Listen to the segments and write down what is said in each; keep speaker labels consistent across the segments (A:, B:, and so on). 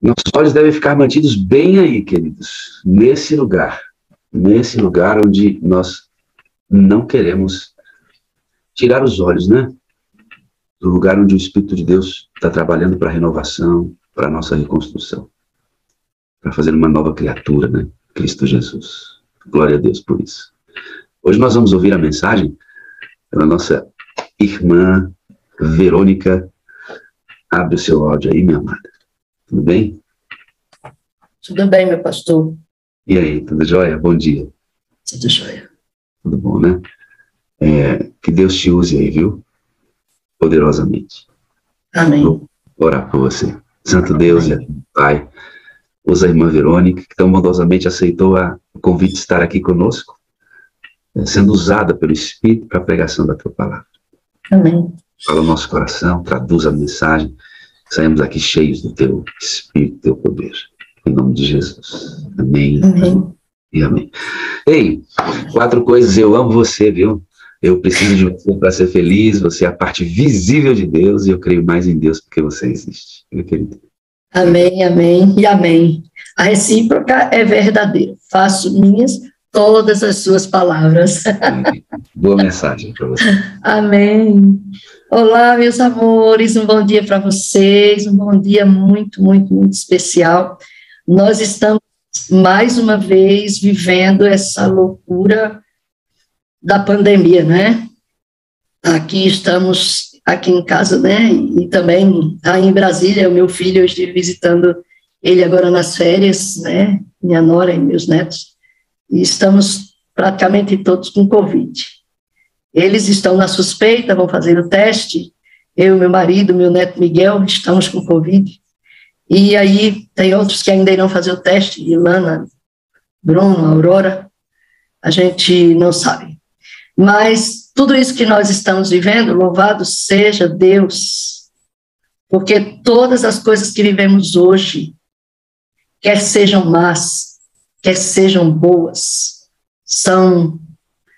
A: Nossos olhos devem ficar mantidos bem aí, queridos, nesse lugar onde nós não queremos tirar os olhos, né? Do lugar onde o Espírito de Deus está trabalhando para a renovação, para a nossa reconstrução, para fazer uma nova criatura, né? Cristo Jesus. Glória a Deus por isso. Hoje nós vamos ouvir a mensagem da nossa irmã Verônica. Abre o seu áudio aí, minha amada. Tudo bem?
B: Tudo bem, meu pastor.
A: E aí, tudo jóia? Bom dia.
B: Tudo jóia.
A: Tudo bom, né? Que Deus te use aí, viu? Poderosamente.
B: Amém.
A: Vou orar por você. Santo Deus e Pai, usa a irmã Verônica, que tão bondosamente aceitou o convite de estar aqui conosco, sendo usada pelo Espírito para a pregação da tua palavra.
B: Amém.
A: Fala o nosso coração, traduz a mensagem, saímos aqui cheios do teu Espírito, do teu poder. Em nome de Jesus. Amém.
B: Amém.
A: E amém. Ei, 4 coisas, eu amo você, viu? Eu preciso de você para ser feliz, você é a parte visível de Deus e eu creio mais em Deus porque você existe, meu querido.
B: Amém, amém e amém. A recíproca é verdadeira. Faço minhas todas as suas palavras.
A: Boa mensagem para você.
B: Amém. Olá, meus amores, um bom dia para vocês, um bom dia muito, muito, muito especial. Nós estamos, mais uma vez, vivendo essa loucura da pandemia, né? Aqui estamos, aqui em casa, né? E também aí em Brasília, o meu filho, eu estive visitando ele agora nas férias, né? Minha nora e meus netos. E estamos praticamente todos com Covid. Eles estão na suspeita, vão fazer o teste. Eu, meu marido, meu neto Miguel, estamos com Covid. E aí tem outros que ainda irão fazer o teste, Ilana, Bruno, Aurora, a gente não sabe. Mas tudo isso que nós estamos vivendo, louvado seja Deus, porque todas as coisas que vivemos hoje, quer sejam más, quer sejam boas, são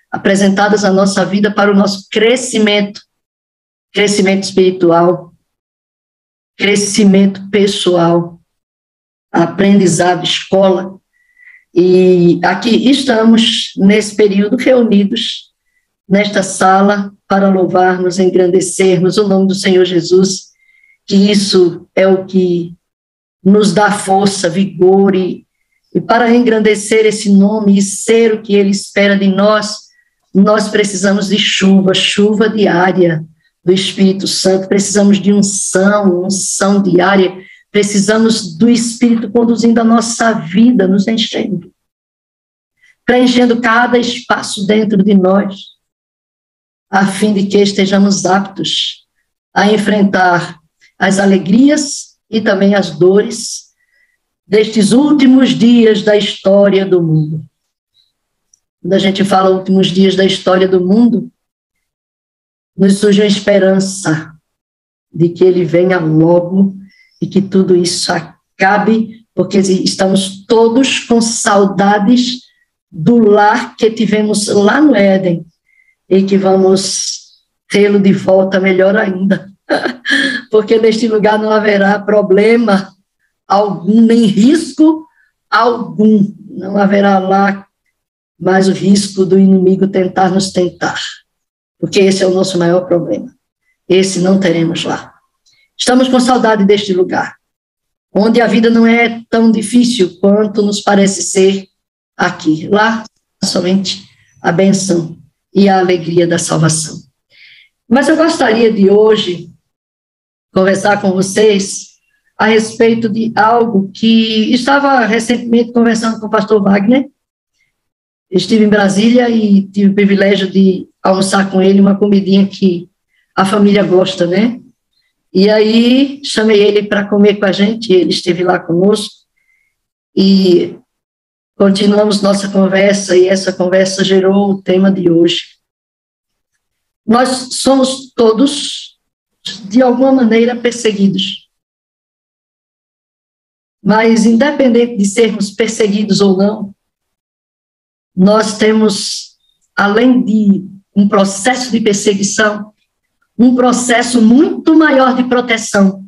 B: apresentadas à nossa vida para o nosso crescimento espiritual, crescimento pessoal, aprendizado, escola. E aqui estamos, nesse período, reunidos nesta sala para louvarmos, engrandecermos o nome do Senhor Jesus, que isso é o que nos dá força, vigor, e para engrandecer esse nome e ser o que Ele espera de nós, nós precisamos de chuva diária do Espírito Santo, precisamos de unção diária, precisamos do Espírito conduzindo a nossa vida, nos enchendo, preenchendo cada espaço dentro de nós, a fim de que estejamos aptos a enfrentar as alegrias e também as dores destes últimos dias da história do mundo. Quando a gente fala últimos dias da história do mundo, nos surge uma esperança de que ele venha logo e que tudo isso acabe, porque estamos todos com saudades do lar que tivemos lá no Éden e que vamos tê-lo de volta melhor ainda, porque neste lugar não haverá problema algum, nem risco algum, não haverá lá mais o risco do inimigo tentar nos tentar, porque esse é o nosso maior problema, esse não teremos lá. Estamos com saudade deste lugar, onde a vida não é tão difícil quanto nos parece ser aqui. Lá, somente a bênção e a alegria da salvação. Mas eu gostaria de hoje conversar com vocês a respeito de algo que estava recentemente conversando com o pastor Wagner. Estive em Brasília e tive o privilégio de almoçar com ele uma comidinha que a família gosta, né? E aí chamei ele para comer com a gente, ele esteve lá conosco e continuamos nossa conversa, e essa conversa gerou o tema de hoje. Nós somos todos, de alguma maneira, perseguidos. Mas, independente de sermos perseguidos ou não, nós temos, além de um processo de perseguição, um processo muito maior de proteção,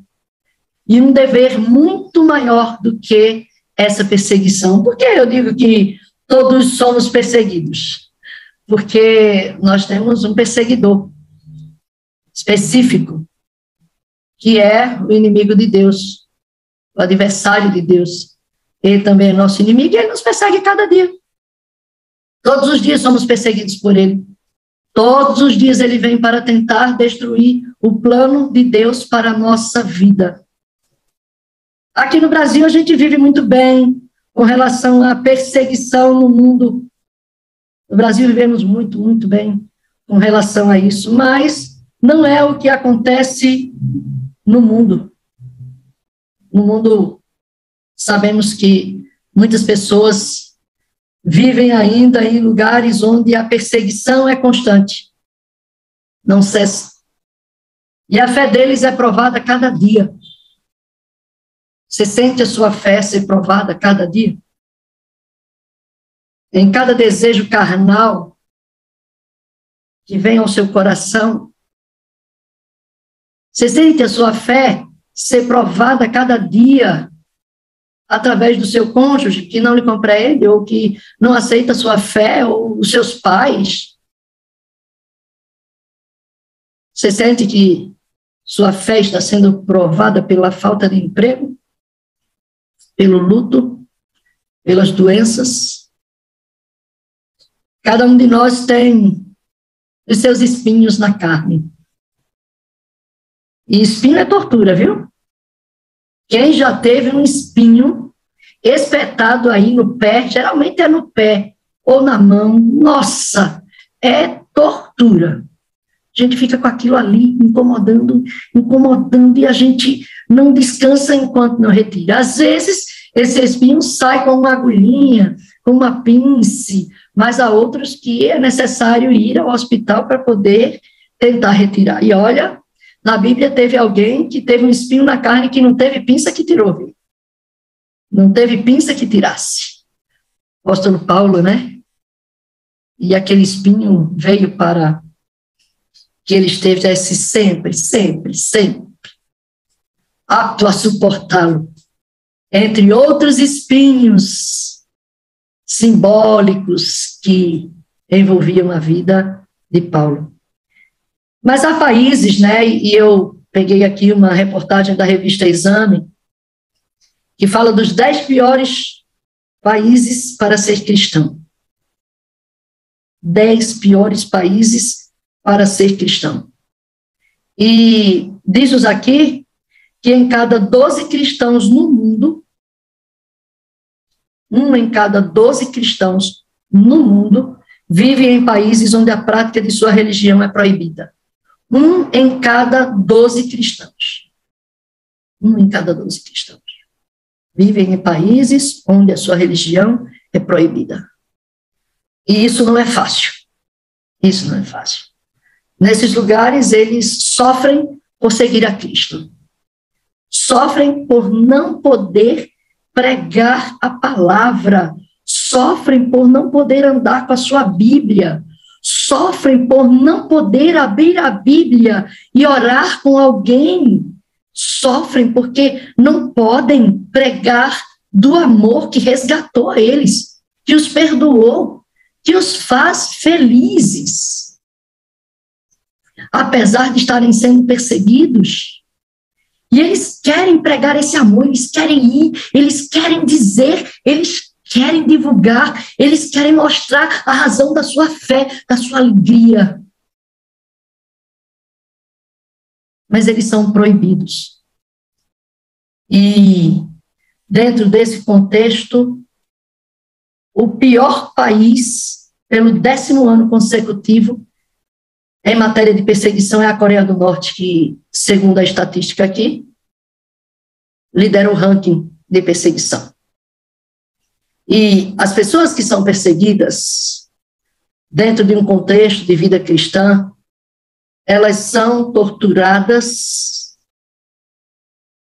B: e um dever muito maior do que essa perseguição. Por que eu digo que todos somos perseguidos? Porque nós temos um perseguidor específico, que é o inimigo de Deus, o adversário de Deus. Ele também é nosso inimigo e ele nos persegue cada dia. Todos os dias somos perseguidos por ele. Todos os dias ele vem para tentar destruir o plano de Deus para a nossa vida. Aqui no Brasil a gente vive muito bem com relação à perseguição no mundo. No Brasil vivemos muito, muito bem com relação a isso, mas não é o que acontece no mundo. No mundo, sabemos que muitas pessoas vivem ainda em lugares onde a perseguição é constante, não cessa. E a fé deles é provada a cada dia. Você sente a sua fé ser provada a cada dia? Em cada desejo carnal que vem ao seu coração, você sente a sua fé ser provada a cada dia através do seu cônjuge que não lhe compreende ou que não aceita a sua fé, ou os seus pais. Você sente que sua fé está sendo provada pela falta de emprego, pelo luto, pelas doenças. Cada um de nós tem os seus espinhos na carne. E espinho é tortura, viu? Quem já teve um espinho espetado aí no pé, geralmente é no pé ou na mão, nossa, é tortura. A gente fica com aquilo ali, incomodando, e a gente não descansa enquanto não retira. Às vezes, esse espinho sai com uma agulhinha, com uma pince, mas há outros que é necessário ir ao hospital para poder tentar retirar. E olha, na Bíblia teve alguém que teve um espinho na carne que não teve pinça que tirou, viu? Não teve pinça que tirasse. O apóstolo Paulo, né? E aquele espinho veio para que ele estivesse sempre apto a suportá-lo. Entre outros espinhos simbólicos que envolviam a vida de Paulo. Mas há países, né, e eu peguei aqui uma reportagem da revista Exame, que fala dos 10 piores países para ser cristão. 10 piores países para ser cristão. E diz-nos aqui que em cada 12 cristãos no mundo, um em cada 12 cristãos no mundo vive em países onde a prática de sua religião é proibida. Um em cada 12 cristãos. Um em cada 12 cristãos. Vivem em países onde a sua religião é proibida. E isso não é fácil. Isso não é fácil. Nesses lugares, eles sofrem por seguir a Cristo. Sofrem por não poder pregar a palavra. Sofrem por não poder andar com a sua Bíblia. Sofrem por não poder abrir a Bíblia e orar com alguém. Sofrem porque não podem pregar do amor que resgatou eles, que os perdoou, que os faz felizes. Apesar de estarem sendo perseguidos, e eles querem pregar esse amor, eles querem ir, eles querem dizer, eles querem divulgar, eles querem mostrar a razão da sua fé, da sua alegria. Mas eles são proibidos. E, dentro desse contexto, o pior país, pelo 10º ano consecutivo, em matéria de perseguição, é a Coreia do Norte, que, segundo a estatística aqui, lidera o ranking de perseguição. E as pessoas que são perseguidas, dentro de um contexto de vida cristã, elas são torturadas,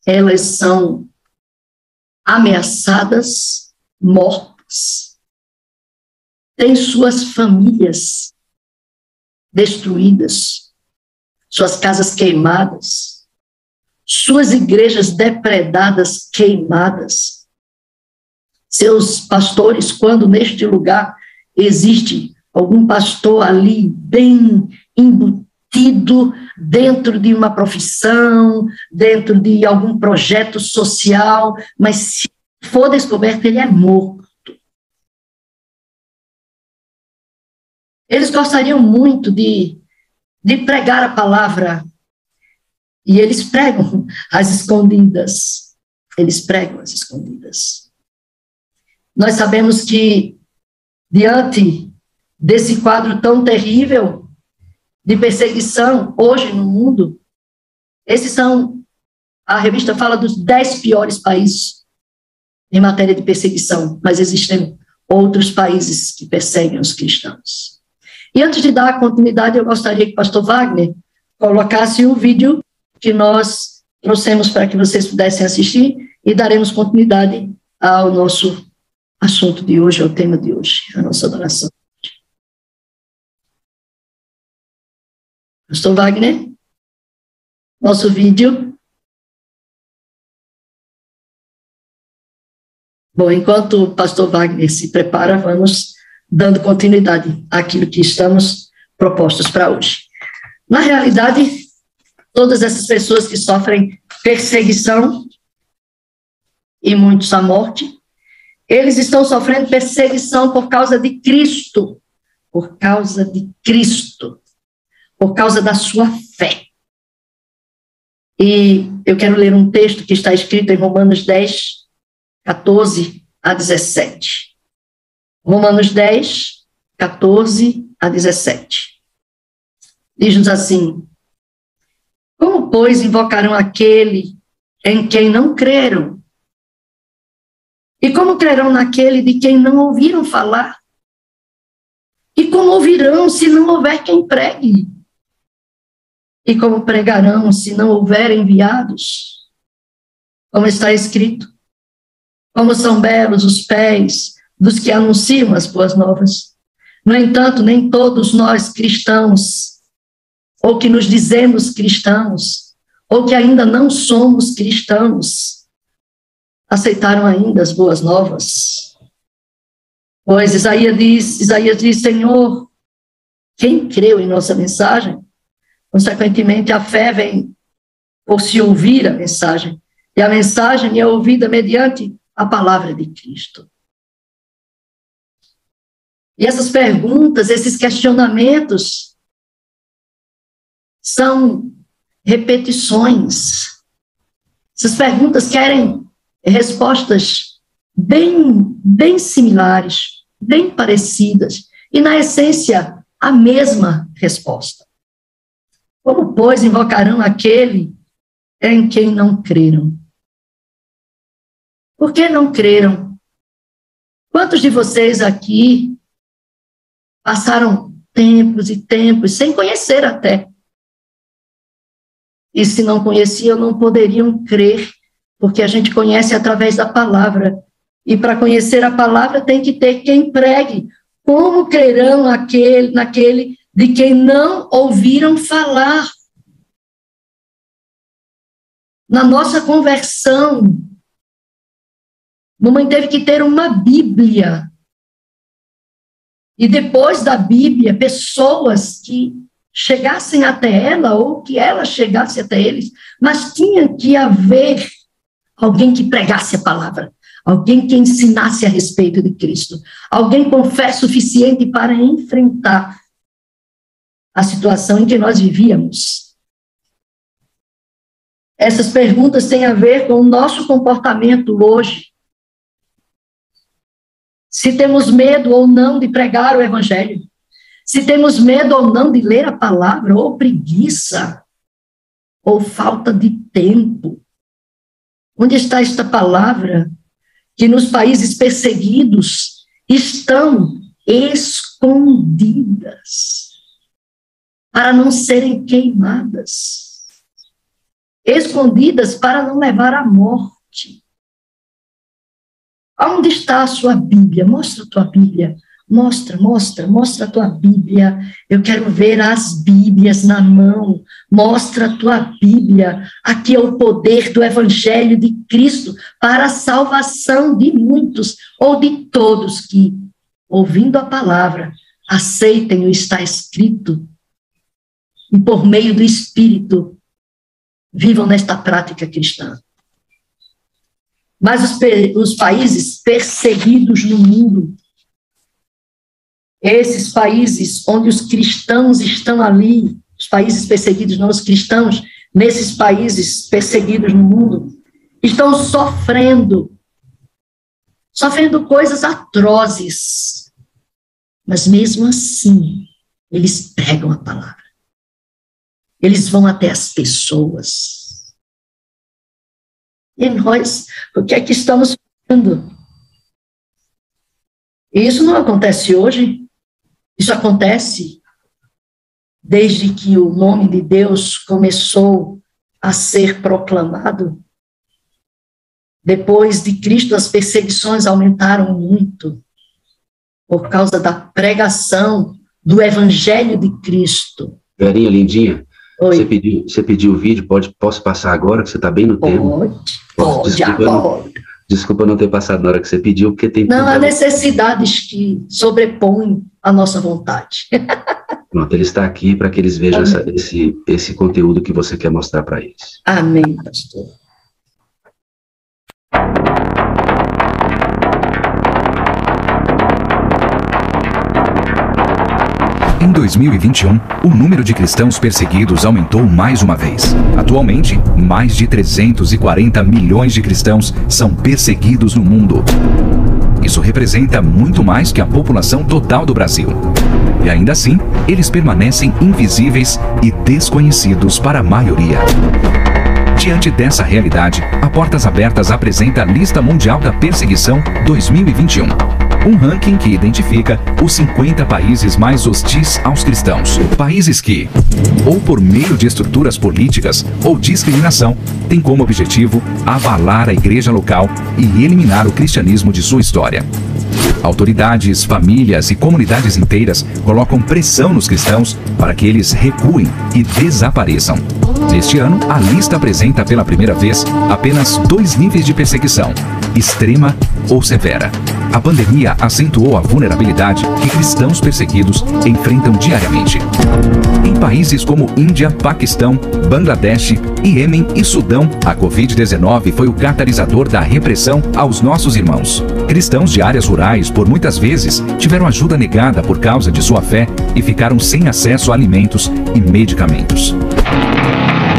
B: elas são ameaçadas, mortas, têm suas famílias destruídas, suas casas queimadas, suas igrejas depredadas, queimadas. Seus pastores, quando neste lugar existe algum pastor ali bem embutido dentro de uma profissão, dentro de algum projeto social, mas se for descoberto, ele é morto. Eles gostariam muito de pregar a palavra, e eles pregam às escondidas. Eles pregam às escondidas. Nós sabemos que, diante desse quadro tão terrível de perseguição hoje no mundo, a revista fala dos 10 piores países em matéria de perseguição, mas existem outros países que perseguem os cristãos. E antes de dar continuidade, eu gostaria que o pastor Wagner colocasse o vídeo que nós trouxemos para que vocês pudessem assistir e daremos continuidade ao nosso assunto de hoje, ao tema de hoje, a nossa adoração. Pastor Wagner, nosso vídeo. Bom, enquanto o pastor Wagner se prepara, vamos dando continuidade àquilo que estamos propostos para hoje. Na realidade, todas essas pessoas que sofrem perseguição, e muitos a morte, eles estão sofrendo perseguição por causa de Cristo, por causa de Cristo, por causa da sua fé. E eu quero ler um texto que está escrito em Romanos 10, 14 a 17. Romanos 10, 14 a 17. Diz-nos assim: como, pois, invocarão aquele em quem não creram? E como crerão naquele de quem não ouviram falar? E como ouvirão se não houver quem pregue? E como pregarão se não houver enviados? Como está escrito: como são belos os pés dos que anunciam as boas novas. No entanto, nem todos nós cristãos, ou que nos dizemos cristãos, ou que ainda não somos cristãos, aceitaram ainda as boas novas. Pois Isaías diz, Senhor, quem creu em nossa mensagem? Consequentemente, a fé vem por se ouvir a mensagem, e a mensagem é ouvida mediante a palavra de Cristo. E essas perguntas, esses questionamentos, são repetições. Essas perguntas querem respostas bem similares, bem parecidas, e, na essência, a mesma resposta. Como, pois, invocarão aquele em quem não creram? Por que não creram? Quantos de vocês aqui passaram tempos e tempos sem conhecer até? E se não conheciam, não poderiam crer, porque a gente conhece através da palavra. E para conhecer a palavra tem que ter quem pregue. Como crerão naquele de quem não ouviram falar? Na nossa conversão, mamãe teve que ter uma Bíblia. E depois da Bíblia, pessoas que chegassem até ela ou que ela chegasse até eles, mas tinha que haver alguém que pregasse a palavra, alguém que ensinasse a respeito de Cristo, alguém com fé suficiente para enfrentar a situação em que nós vivíamos. Essas perguntas têm a ver com o nosso comportamento hoje. Se temos medo ou não de pregar o Evangelho, se temos medo ou não de ler a palavra, ou preguiça, ou falta de tempo. Onde está esta palavra que nos países perseguidos estão escondidas para não serem queimadas, escondidas para não levar à morte? Onde está a sua Bíblia? Mostra a tua Bíblia. Mostra a tua Bíblia. Eu quero ver as Bíblias na mão. Mostra a tua Bíblia. Aqui é o poder do Evangelho de Cristo para a salvação de muitos ou de todos que, ouvindo a palavra, aceitem o que está escrito e, por meio do Espírito, vivam nesta prática cristã. Mas os países perseguidos no mundo, esses países onde os cristãos estão ali, os países perseguidos, não os cristãos, nesses países perseguidos no mundo, estão sofrendo coisas atrozes, mas mesmo assim, eles pregam a palavra. Eles vão até as pessoas. E nós, o que é que estamos fazendo? Isso não acontece hoje. Isso acontece desde que o nome de Deus começou a ser proclamado. Depois de Cristo, as perseguições aumentaram muito por causa da pregação do Evangelho de Cristo.
A: Verinha, lindinha, você pediu o vídeo, posso passar agora, que você está bem no tempo?
B: Pode, agora.
A: Desculpa não ter passado na hora que você pediu, porque tem...
B: Não, há necessidades que sobrepõem a nossa vontade.
A: Pronto, ele está aqui para que eles vejam esse conteúdo que você quer mostrar para eles.
B: Amém, pastor.
C: Em 2021, o número de cristãos perseguidos aumentou mais uma vez. Atualmente, mais de 340 milhões de cristãos são perseguidos no mundo. Isso representa muito mais que a população total do Brasil. E ainda assim, eles permanecem invisíveis e desconhecidos para a maioria. Diante dessa realidade, a Portas Abertas apresenta a Lista Mundial da Perseguição 2021. Um ranking que identifica os 50 países mais hostis aos cristãos. Países que, ou por meio de estruturas políticas ou discriminação, têm como objetivo abalar a igreja local e eliminar o cristianismo de sua história. Autoridades, famílias e comunidades inteiras colocam pressão nos cristãos para que eles recuem e desapareçam. Neste ano, a lista apresenta pela primeira vez apenas 2 níveis de perseguição: extrema ou severa. A pandemia acentuou a vulnerabilidade que cristãos perseguidos enfrentam diariamente. Em países como Índia, Paquistão, Bangladesh, Iêmen e Sudão, a Covid-19 foi o catalisador da repressão aos nossos irmãos. Cristãos de áreas rurais, por muitas vezes, tiveram ajuda negada por causa de sua fé e ficaram sem acesso a alimentos e medicamentos.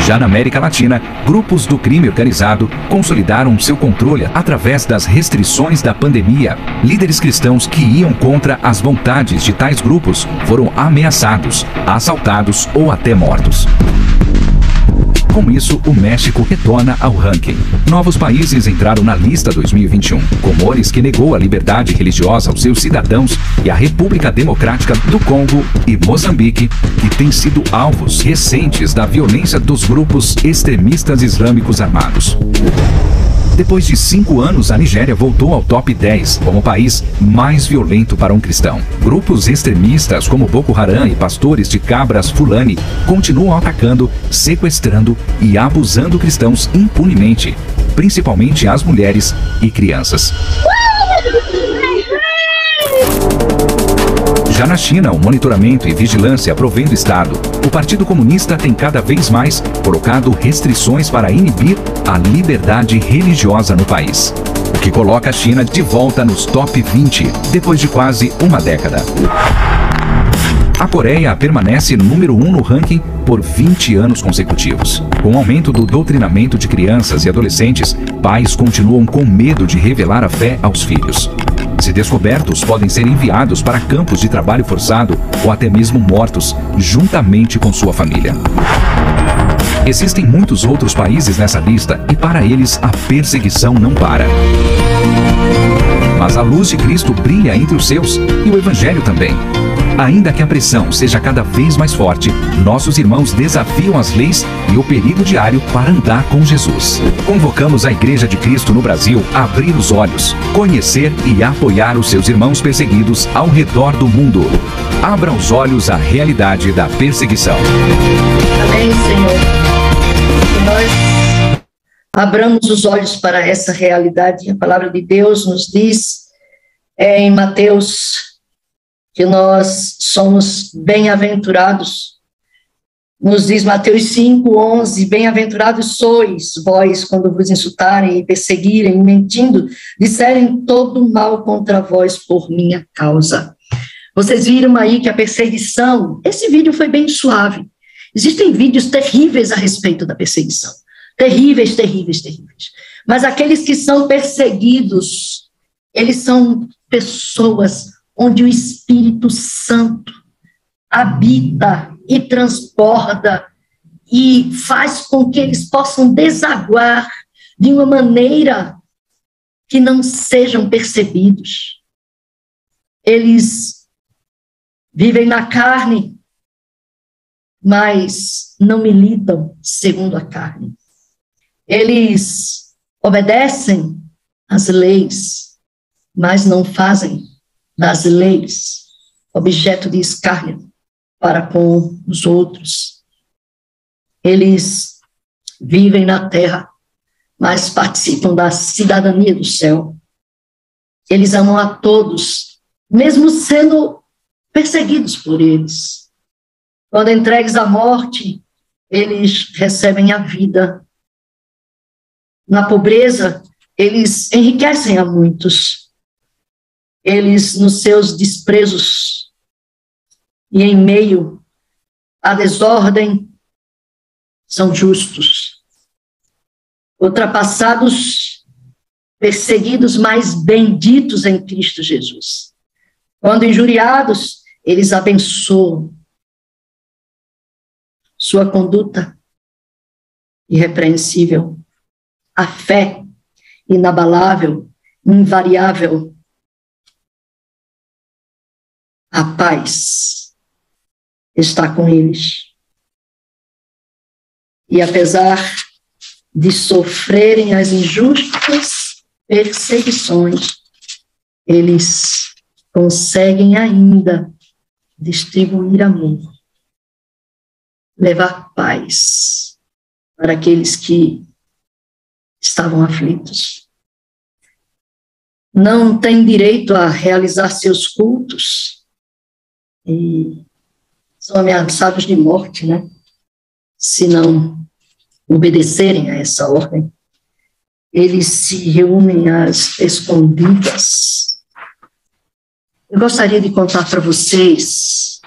C: Já na América Latina, grupos do crime organizado consolidaram seu controle através das restrições da pandemia. Líderes cristãos que iam contra as vontades de tais grupos foram ameaçados, assaltados ou até mortos. Com isso, o México retorna ao ranking. Novos países entraram na lista 2021, Comores, que negou a liberdade religiosa aos seus cidadãos, e a República Democrática do Congo e Moçambique, que têm sido alvos recentes da violência dos grupos extremistas islâmicos armados. Depois de 5 anos, a Nigéria voltou ao top 10 como o país mais violento para um cristão. Grupos extremistas como Boko Haram e pastores de cabras Fulani continuam atacando, sequestrando e abusando cristãos impunemente, principalmente as mulheres e crianças. Já na China, o monitoramento e vigilância provém do Estado. O Partido Comunista tem cada vez mais colocado restrições para inibir a liberdade religiosa no país, o que coloca a China de volta nos top 20, depois de quase uma década. A Coreia permanece número 1 no ranking por 20 anos consecutivos. Com o aumento do doutrinamento de crianças e adolescentes, pais continuam com medo de revelar a fé aos filhos. Se descobertos, podem ser enviados para campos de trabalho forçado ou até mesmo mortos, juntamente com sua família. Existem muitos outros países nessa lista e para eles a perseguição não para. Mas a luz de Cristo brilha entre os seus e o Evangelho também. Ainda que a pressão seja cada vez mais forte, nossos irmãos desafiam as leis e o perigo diário para andar com Jesus. Convocamos a Igreja de Cristo no Brasil a abrir os olhos, conhecer e apoiar os seus irmãos perseguidos ao redor do mundo. Abra os olhos à realidade da perseguição.
B: Amém, Senhor. Que nós abramos os olhos para essa realidade. A palavra de Deus nos diz em Mateus que nós somos bem-aventurados. Nos diz Mateus 5:11, bem-aventurados sois vós quando vos insultarem e perseguirem, mentindo, disserem todo mal contra vós por minha causa. Vocês viram aí que a perseguição, esse vídeo foi bem suave. Existem vídeos terríveis a respeito da perseguição. Terríveis, terríveis, terríveis. Mas aqueles que são perseguidos, eles são pessoas onde o Espírito Santo habita e transborda e faz com que eles possam desaguar de uma maneira que não sejam percebidos. Eles vivem na carne, mas não militam segundo a carne. Eles obedecem às leis, mas não fazem das leis objeto de escárnio para com os outros. Eles vivem na terra, mas participam da cidadania do céu. Eles amam a todos, mesmo sendo perseguidos por eles. Quando entregues à morte, eles recebem a vida. Na pobreza, eles enriquecem a muitos. Eles, nos seus desprezos e em meio à desordem, são justos. Ultrapassados, perseguidos, mas benditos em Cristo Jesus. Quando injuriados, eles abençoam. Sua conduta irrepreensível, a fé inabalável, invariável, a paz está com eles. E apesar de sofrerem as injustas perseguições, eles conseguem ainda distribuir amor, levar paz para aqueles que estavam aflitos. Não têm direito a realizar seus cultos, e são ameaçados de morte, né? Se não obedecerem a essa ordem. Eles se reúnem às escondidas. Eu gostaria de contar para vocês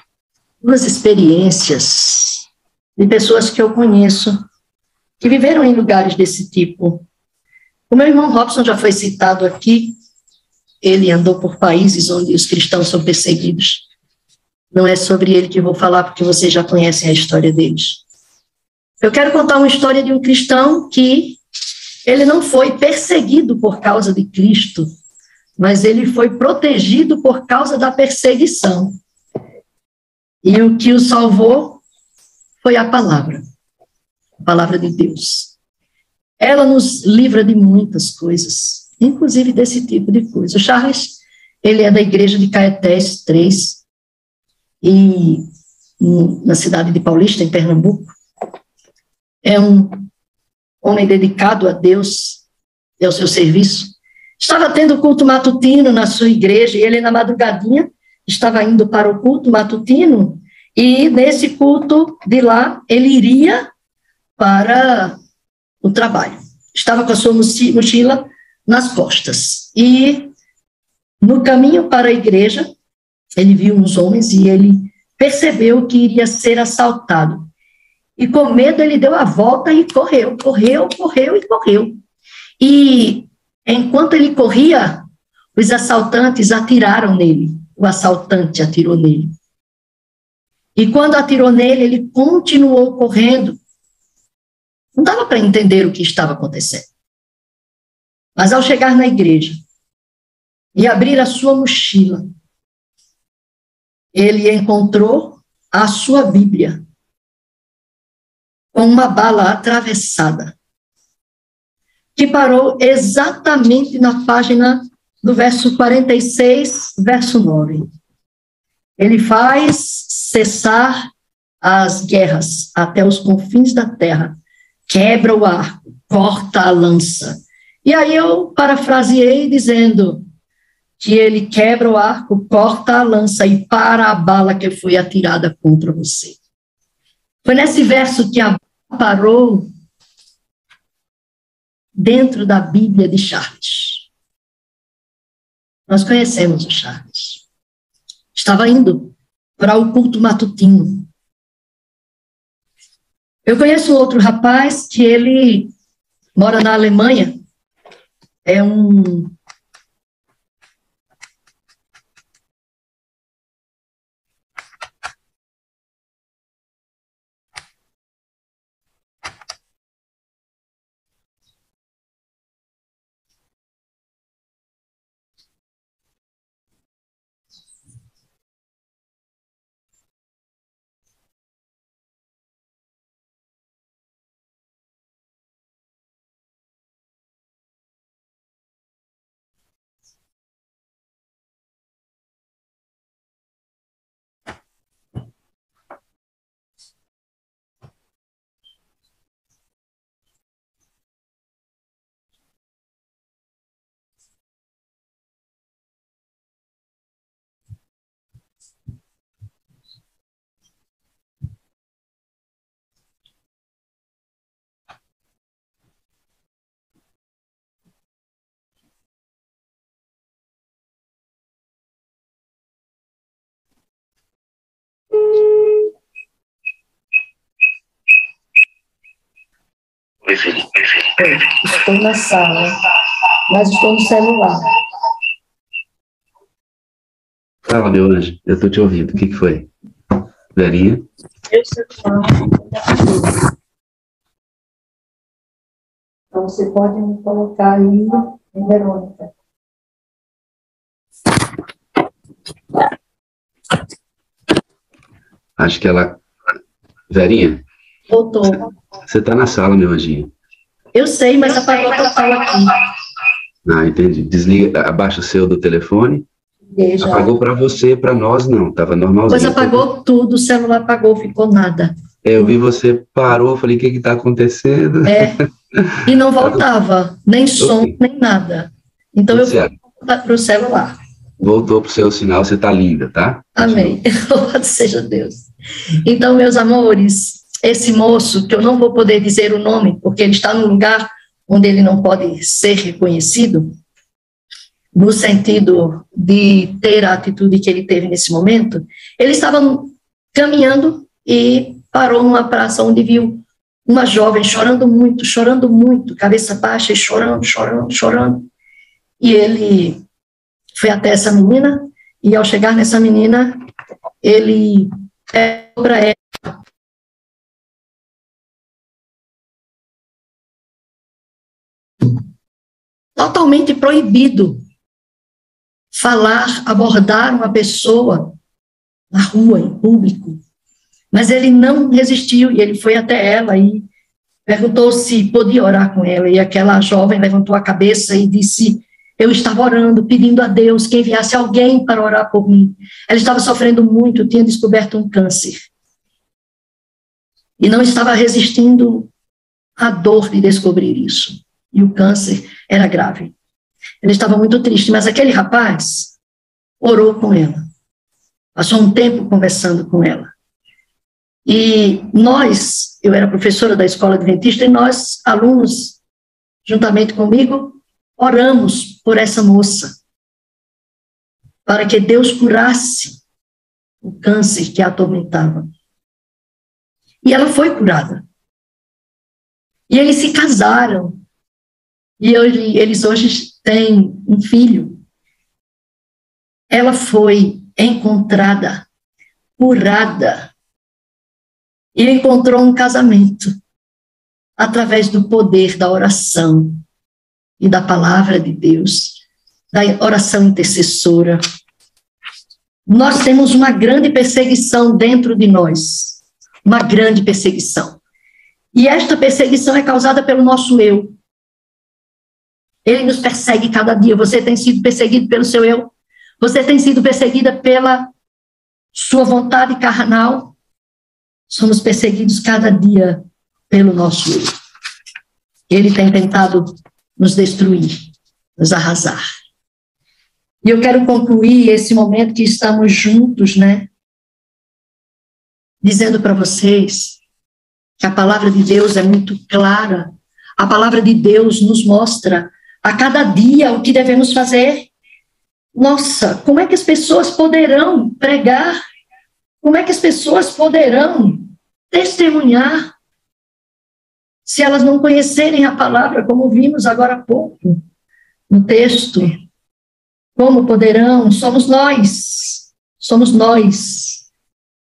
B: duas experiências de pessoas que eu conheço, que viveram em lugares desse tipo. O meu irmão Robson já foi citado aqui. Ele andou por países onde os cristãos são perseguidos. Não é sobre ele que eu vou falar, porque vocês já conhecem a história deles. Eu quero contar uma história de um cristão que ele não foi perseguido por causa de Cristo, mas ele foi protegido por causa da perseguição. E o que o salvou foi a palavra de Deus. Ela nos livra de muitas coisas, inclusive desse tipo de coisa. O Charles, ele é da igreja de Caetés 3, e na cidade de Paulista, em Pernambuco. É um homem dedicado a Deus e ao seu serviço. Estava tendo culto matutino na sua igreja, e ele, na madrugadinha, estava indo para o culto matutino, e nesse culto de lá, ele iria para o trabalho. Estava com a sua mochila nas costas. E no caminho para a igreja, ele viu uns homens e ele percebeu que iria ser assaltado. E com medo ele deu a volta e correu. E enquanto ele corria, os assaltantes atiraram nele. O assaltante atirou nele. E quando atirou nele, ele continuou correndo. Não dava para entender o que estava acontecendo. Mas ao chegar na igreja e abrir a sua mochila, ele encontrou a sua Bíblia com uma bala atravessada, que parou exatamente na página do verso 46, verso 9. Ele faz cessar as guerras até os confins da terra, quebra o arco, corta a lança. E aí eu parafraseei dizendo que ele quebra o arco, corta a lança e para a bala que foi atirada contra você. Foi nesse verso que a bala parou dentro da Bíblia de Charles. Nós conhecemos o Charles. Estava indo para o culto matutino. Eu conheço outro rapaz que ele mora na Alemanha, é um
A: Oi, filho.
B: estou na sala, mas estou no celular.
A: Fala, meu anjo, eu estou te ouvindo. O que foi? Verinha?
B: Meu celular. Então, você pode me colocar aí em Verônica.
A: Acho que ela... Verinha?
B: Voltou.
A: Você está na sala, meu anjinho.
B: Eu sei, mas apagou total aqui.
A: Ah, entendi. Desliga, abaixa o seu do telefone.
B: Veja.
A: Apagou para você, para nós não. Estava normalzinho.
B: Pois apagou tudo, o celular apagou, ficou nada.
A: Eu vi você parou, falei, o que está acontecendo?
B: E não voltava, nem som, nem nada. Então eu fui para o celular.
A: Voltou para o seu sinal, você está linda, tá?
B: Amém. Louvado seja Deus. Então, meus amores, esse moço, que eu não vou poder dizer o nome, porque ele está num lugar onde ele não pode ser reconhecido, no sentido de ter a atitude que ele teve nesse momento, ele estava caminhando e parou numa praça onde viu uma jovem chorando muito, cabeça baixa e chorando. E ele foi até essa menina, e ao chegar nessa menina, ele pegou para ela. Totalmente proibido falar, abordar uma pessoa na rua, em público. Mas ele não resistiu, e ele foi até ela e perguntou se podia orar com ela, e aquela jovem levantou a cabeça e disse: eu estava orando, pedindo a Deus que enviasse alguém para orar por mim. Ela estava sofrendo muito, tinha descoberto um câncer. E não estava resistindo à dor de descobrir isso. E o câncer era grave. Ela estava muito triste, mas aquele rapaz orou com ela. Passou um tempo conversando com ela. E nós, eu era professora da escola adventista, e nós, alunos, juntamente comigo, oramos por essa moça, para que Deus curasse o câncer que a atormentava. E ela foi curada. E eles se casaram. E eles hoje têm um filho. Ela foi encontrada, curada, e encontrou um casamento através do poder da oração e da palavra de Deus, da oração intercessora. Nós temos uma grande perseguição dentro de nós, uma grande perseguição. E esta perseguição é causada pelo nosso eu. Ele nos persegue cada dia. Você tem sido perseguido pelo seu eu? Você tem sido perseguida pela sua vontade carnal? Somos perseguidos cada dia pelo nosso eu. Ele tem tentado nos destruir, nos arrasar. E eu quero concluir esse momento que estamos juntos, né? Dizendo para vocês que a palavra de Deus é muito clara. A palavra de Deus nos mostra a cada dia o que devemos fazer. Nossa, como é que as pessoas poderão pregar? Como é que as pessoas poderão testemunhar se elas não conhecerem a palavra, como vimos agora há pouco no texto? Como poderão? Somos nós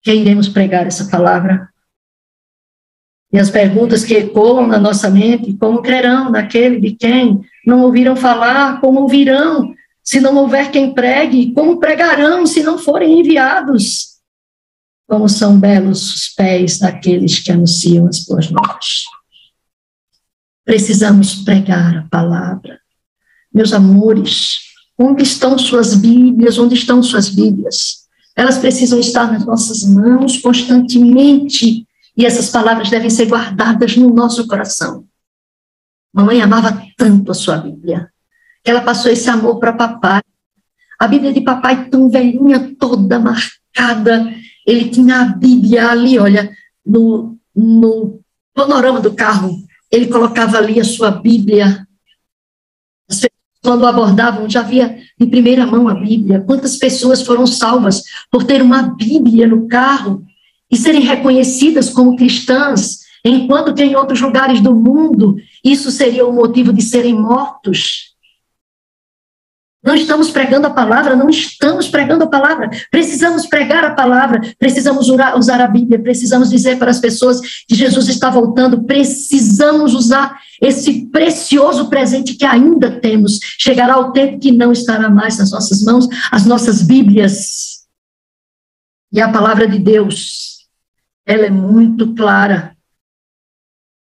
B: que iremos pregar essa palavra. E as perguntas que ecoam na nossa mente: como crerão naquele de quem não ouviram falar? Como ouvirão se não houver quem pregue? Como pregarão se não forem enviados? Como são belos os pés daqueles que anunciam as boas novas. Precisamos pregar a palavra. Meus amores, onde estão suas Bíblias? Onde estão suas Bíblias? Elas precisam estar nas nossas mãos constantemente. E essas palavras devem ser guardadas no nosso coração. Mamãe amava tanto a sua Bíblia, que ela passou esse amor para papai. A Bíblia de papai tão velhinha, toda marcada. Ele tinha a Bíblia ali, olha, no panorama do carro. Ele colocava ali a sua Bíblia. As pessoas, quando o abordavam, já via em primeira mão a Bíblia. Quantas pessoas foram salvas por ter uma Bíblia no carro e serem reconhecidas como cristãs, enquanto que em outros lugares do mundo isso seria o motivo de serem mortos. Não estamos pregando a palavra, não estamos pregando a palavra. Precisamos pregar a palavra, precisamos usar a Bíblia, precisamos dizer para as pessoas que Jesus está voltando, precisamos usar esse precioso presente que ainda temos. Chegará o tempo que não estará mais nas nossas mãos, as nossas Bíblias. E a palavra de Deus, ela é muito clara.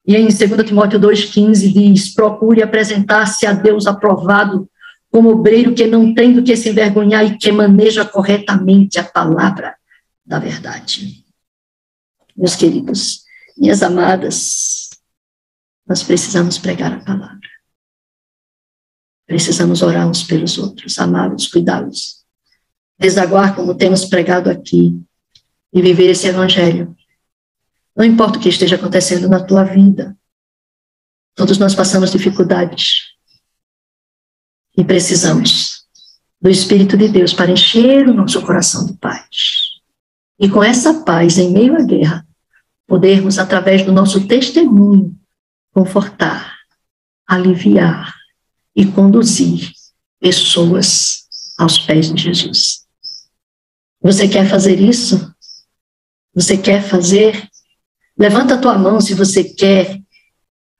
B: E em 2 Timóteo 2,15 diz: procure apresentar-se a Deus aprovado, como obreiro que não tem do que se envergonhar e que maneja corretamente a palavra da verdade. Meus queridos, minhas amadas, nós precisamos pregar a palavra. Precisamos orar uns pelos outros, amá-los, cuidá-los, desaguar como temos pregado aqui e viver esse evangelho. Não importa o que esteja acontecendo na tua vida, todos nós passamos dificuldades. E precisamos do Espírito de Deus para encher o nosso coração de paz. E com essa paz, em meio à guerra, podermos, através do nosso testemunho, confortar, aliviar e conduzir pessoas aos pés de Jesus. Você quer fazer isso? Você quer fazer? Levanta a tua mão se você quer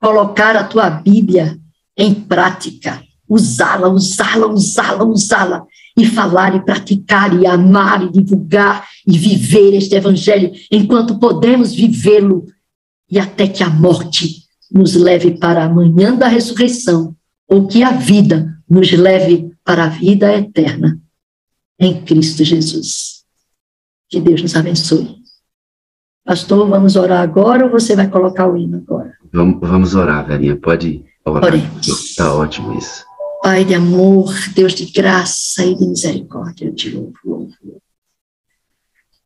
B: colocar a tua Bíblia em prática. Usá-la e falar e praticar e amar e divulgar e viver este evangelho enquanto podemos vivê-lo e até que a morte nos leve para a manhã da ressurreição ou que a vida nos leve para a vida eterna em Cristo Jesus. Que Deus nos abençoe. Pastor, vamos orar agora ou você vai colocar o hino agora?
A: Vamos orar, velhinha, pode orar.
B: Oremos.
A: Está ótimo isso.
B: Pai de amor, Deus de graça e de misericórdia, eu te louvo.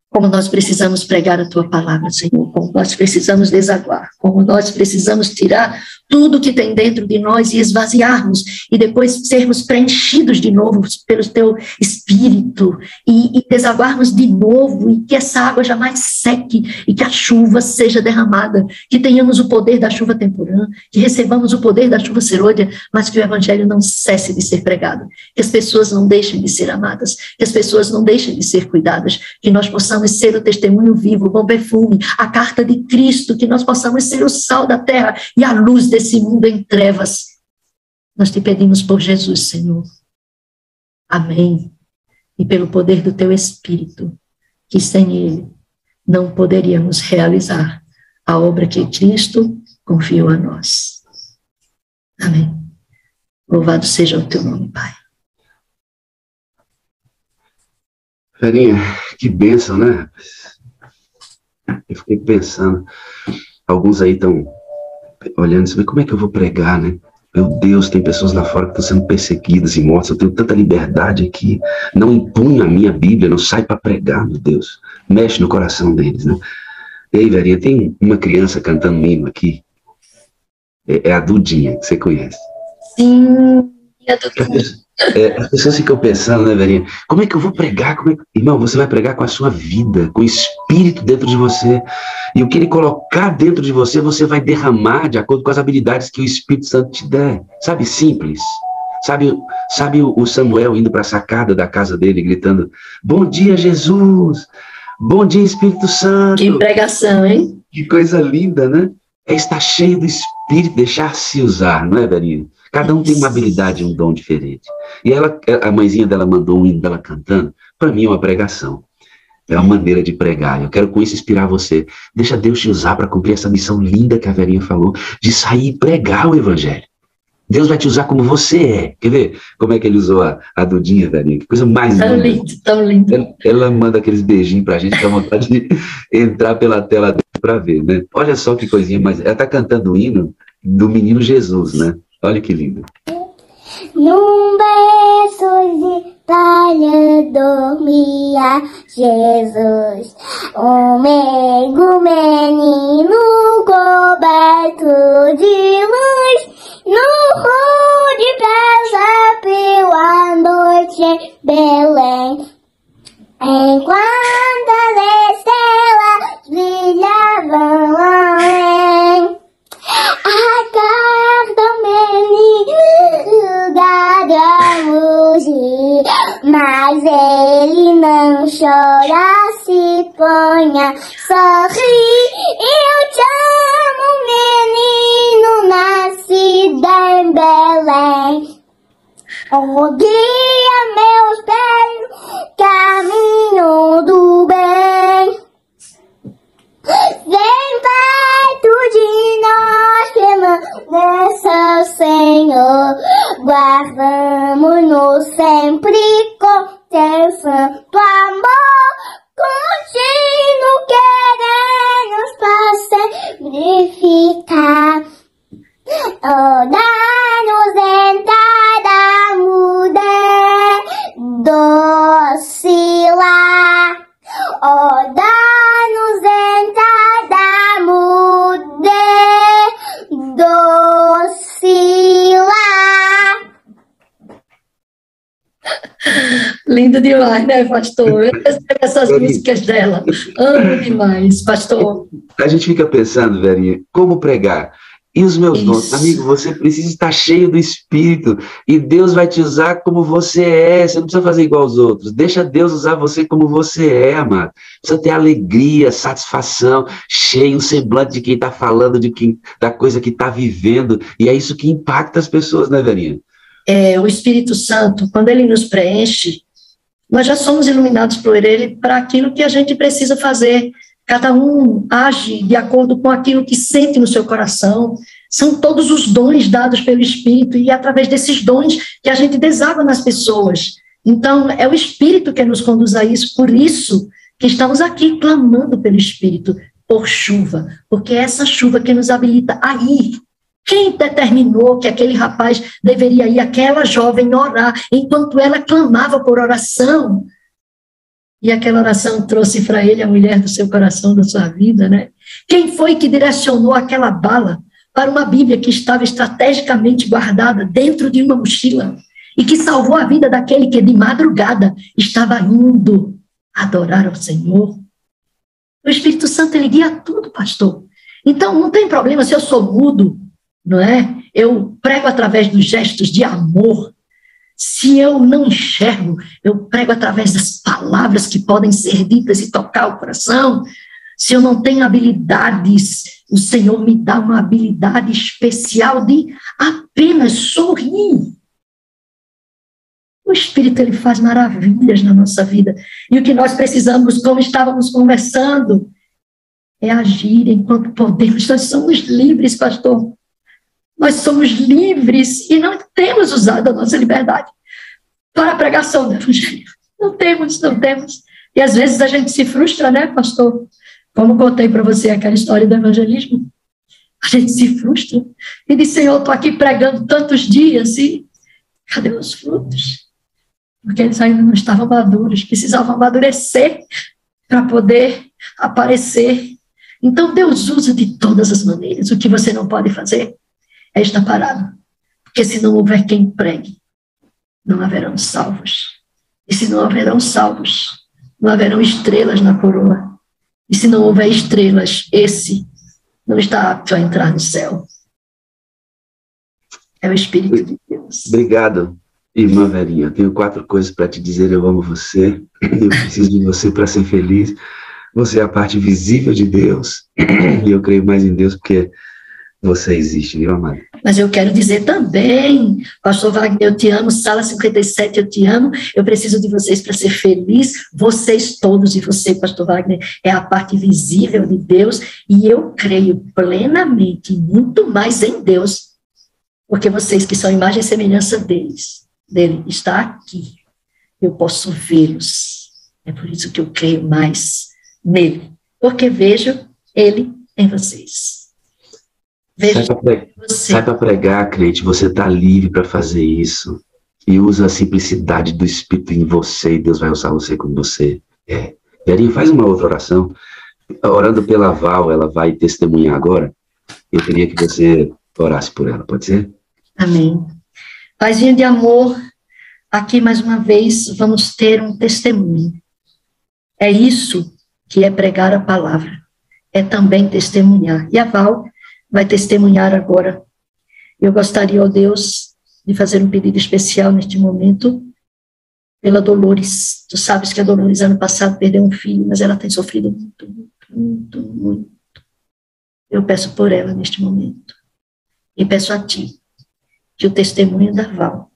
B: Como nós precisamos pregar a tua palavra, Senhor, como nós precisamos desaguar, como nós precisamos tirar tudo que tem dentro de nós e esvaziarmos, e depois sermos preenchidos de novo pelo teu Espírito, e desaguarmos de novo, e que essa água jamais seque, e que a chuva seja derramada, que tenhamos o poder da chuva temporã, que recebamos o poder da chuva serôdia, mas que o Evangelho não cesse de ser pregado, que as pessoas não deixem de ser amadas, que as pessoas não deixem de ser cuidadas, que nós possamos ser o testemunho vivo, o bom perfume, a carta de Cristo, que nós possamos ser o sal da terra e a luz desse mundo em trevas. Nós te pedimos por Jesus, Senhor. Amém e pelo poder do teu Espírito, que sem ele não poderíamos realizar a obra que Cristo confiou a nós. Amém. Louvado seja o teu nome, Pai.
A: Verinha, que bênção, né? Eu fiquei pensando, alguns aí estão olhando assim, como é que eu vou pregar, né? Meu Deus, tem pessoas lá fora que estão sendo perseguidas e mortas, eu tenho tanta liberdade aqui, não impunho a minha Bíblia, não sai para pregar, meu Deus. Mexe no coração deles, né? E aí, Verinha, tem uma criança cantando um hino aqui, é a Dudinha, que você conhece.
B: Sim, a Dudinha.
A: As pessoas ficam pensando, né, Verinha? Como é que eu vou pregar? Irmão, você vai pregar com a sua vida, com o Espírito dentro de você. E o que ele colocar dentro de você, você vai derramar de acordo com as habilidades que o Espírito Santo te der. Sabe, simples. Sabe o Samuel indo para a sacada da casa dele, gritando, bom dia, Jesus! Bom dia, Espírito Santo!
B: Que pregação, hein?
A: Que coisa linda, né? É estar cheio do Espírito, deixar-se usar, não é, Verinha? Cada um tem uma habilidade, um dom diferente. E a mãezinha dela mandou um hino dela cantando. Para mim é uma pregação. É uma maneira de pregar. Eu quero com isso inspirar você. Deixa Deus te usar para cumprir essa missão linda que a Verinha falou, de sair e pregar o Evangelho. Deus vai te usar como você é. Quer ver como é que ele usou a Dudinha, Verinha? Que coisa mais linda.
B: Tão lindo, tão lindo.
A: Ela manda aqueles beijinhos pra gente, dá vontade de entrar pela tela dele para ver, né? Olha só que coisinha mais... Ela tá cantando o hino do menino Jesus, né? Olha que lindo.
D: Num berço de palha dormia Jesus, um meigo menino coberto de luz, no rude praça pela noite em Belém. Enquanto as estrelas brilhavam além, acorda o menino da mugir, mas ele não chora, se põe a sorrir. Eu te amo, menino, nascido em Belém. Oh, guia meus pés, caminho do bem. Vem perto de nós, permaneça, Senhor. Guardamos-nos sempre com teu santo amor. Contínuo queremos pacificar. Oh, dá-nos entrada, mulher docilar. Oh, dá-nos entrada, mulher docilar.
B: Lindo demais, né, pastor? Eu recebo essas músicas dela. Amo demais, pastor.
A: A gente fica pensando, Verinha, como pregar? E os meus dons? Amigo, você precisa estar cheio do Espírito e Deus vai te usar como você é. Você não precisa fazer igual aos outros. Deixa Deus usar você como você é, amado. Precisa ter alegria, satisfação, cheio, um semblante de quem está falando, da coisa que está vivendo. E é isso que impacta as pessoas, né, Verinha?
B: O Espírito Santo, quando ele nos preenche, nós já somos iluminados por ele para aquilo que a gente precisa fazer. Cada um age de acordo com aquilo que sente no seu coração. São todos os dons dados pelo Espírito e é através desses dons que a gente deságua nas pessoas. Então, é o Espírito que nos conduz a isso, por isso que estamos aqui clamando pelo Espírito, por chuva, porque é essa chuva que nos habilita a ir. Quem determinou que aquele rapaz deveria ir, aquela jovem orar, enquanto ela clamava por oração? E aquela oração trouxe para ele a mulher do seu coração, da sua vida, né? Quem foi que direcionou aquela bala para uma Bíblia que estava estrategicamente guardada dentro de uma mochila e que salvou a vida daquele que de madrugada estava indo adorar ao Senhor? O Espírito Santo, ele guia tudo, pastor. Então, não tem problema se eu sou mudo, não é? Eu prego através dos gestos de amor. Se eu não enxergo, eu prego através das palavras que podem ser ditas e tocar o coração. Se eu não tenho habilidades, o Senhor me dá uma habilidade especial de apenas sorrir. O Espírito, ele faz maravilhas na nossa vida. E o que nós precisamos, como estávamos conversando, é agir enquanto podemos. Nós somos livres, pastor. Nós somos livres e não temos usado a nossa liberdade para a pregação do Evangelho. Não temos. E às vezes a gente se frustra, né, pastor? Como contei para você aquela história do evangelismo. A gente se frustra e diz, Senhor, estou aqui pregando tantos dias e cadê os frutos? Porque eles ainda não estavam maduros, precisavam amadurecer para poder aparecer. Então Deus usa de todas as maneiras. O que você não pode fazer é estar parado. Porque se não houver quem pregue, não haverão salvos. E se não haverão salvos, não haverão estrelas na coroa. E se não houver estrelas, esse não está apto a entrar no céu. É o Espírito de Deus.
A: Obrigado, irmã Verinha. Eu tenho 4 coisas para te dizer. Eu amo você. Eu preciso de você para ser feliz. Você é a parte visível de Deus. E eu creio mais em Deus porque você existe, viu, amado?
B: Mas eu quero dizer também, pastor Wagner, eu te amo, Sala 57, eu te amo, eu preciso de vocês para ser feliz, vocês todos, e você, pastor Wagner, é a parte visível de Deus, e eu creio plenamente, muito mais em Deus, porque vocês que são imagem e semelhança dele, está aqui, eu posso vê-los, é por isso que eu creio mais nele, porque vejo ele em vocês.
A: Sai para pregar, crente, você está livre para fazer isso. E usa a simplicidade do Espírito em você, e Deus vai usar você como você é. Verinha, faz uma outra oração. Orando pela Val, ela vai testemunhar agora. Eu queria que você orasse por ela, pode ser?
B: Amém. Paizinho de amor, aqui mais uma vez vamos ter um testemunho. É isso que é pregar a palavra. É também testemunhar. E a Val vai testemunhar agora. Eu gostaria, ó Deus, de fazer um pedido especial neste momento pela Dolores. Tu sabes que a Dolores, ano passado, perdeu um filho, mas ela tem sofrido muito. Eu peço por ela neste momento. E peço a ti que o testemunho da Val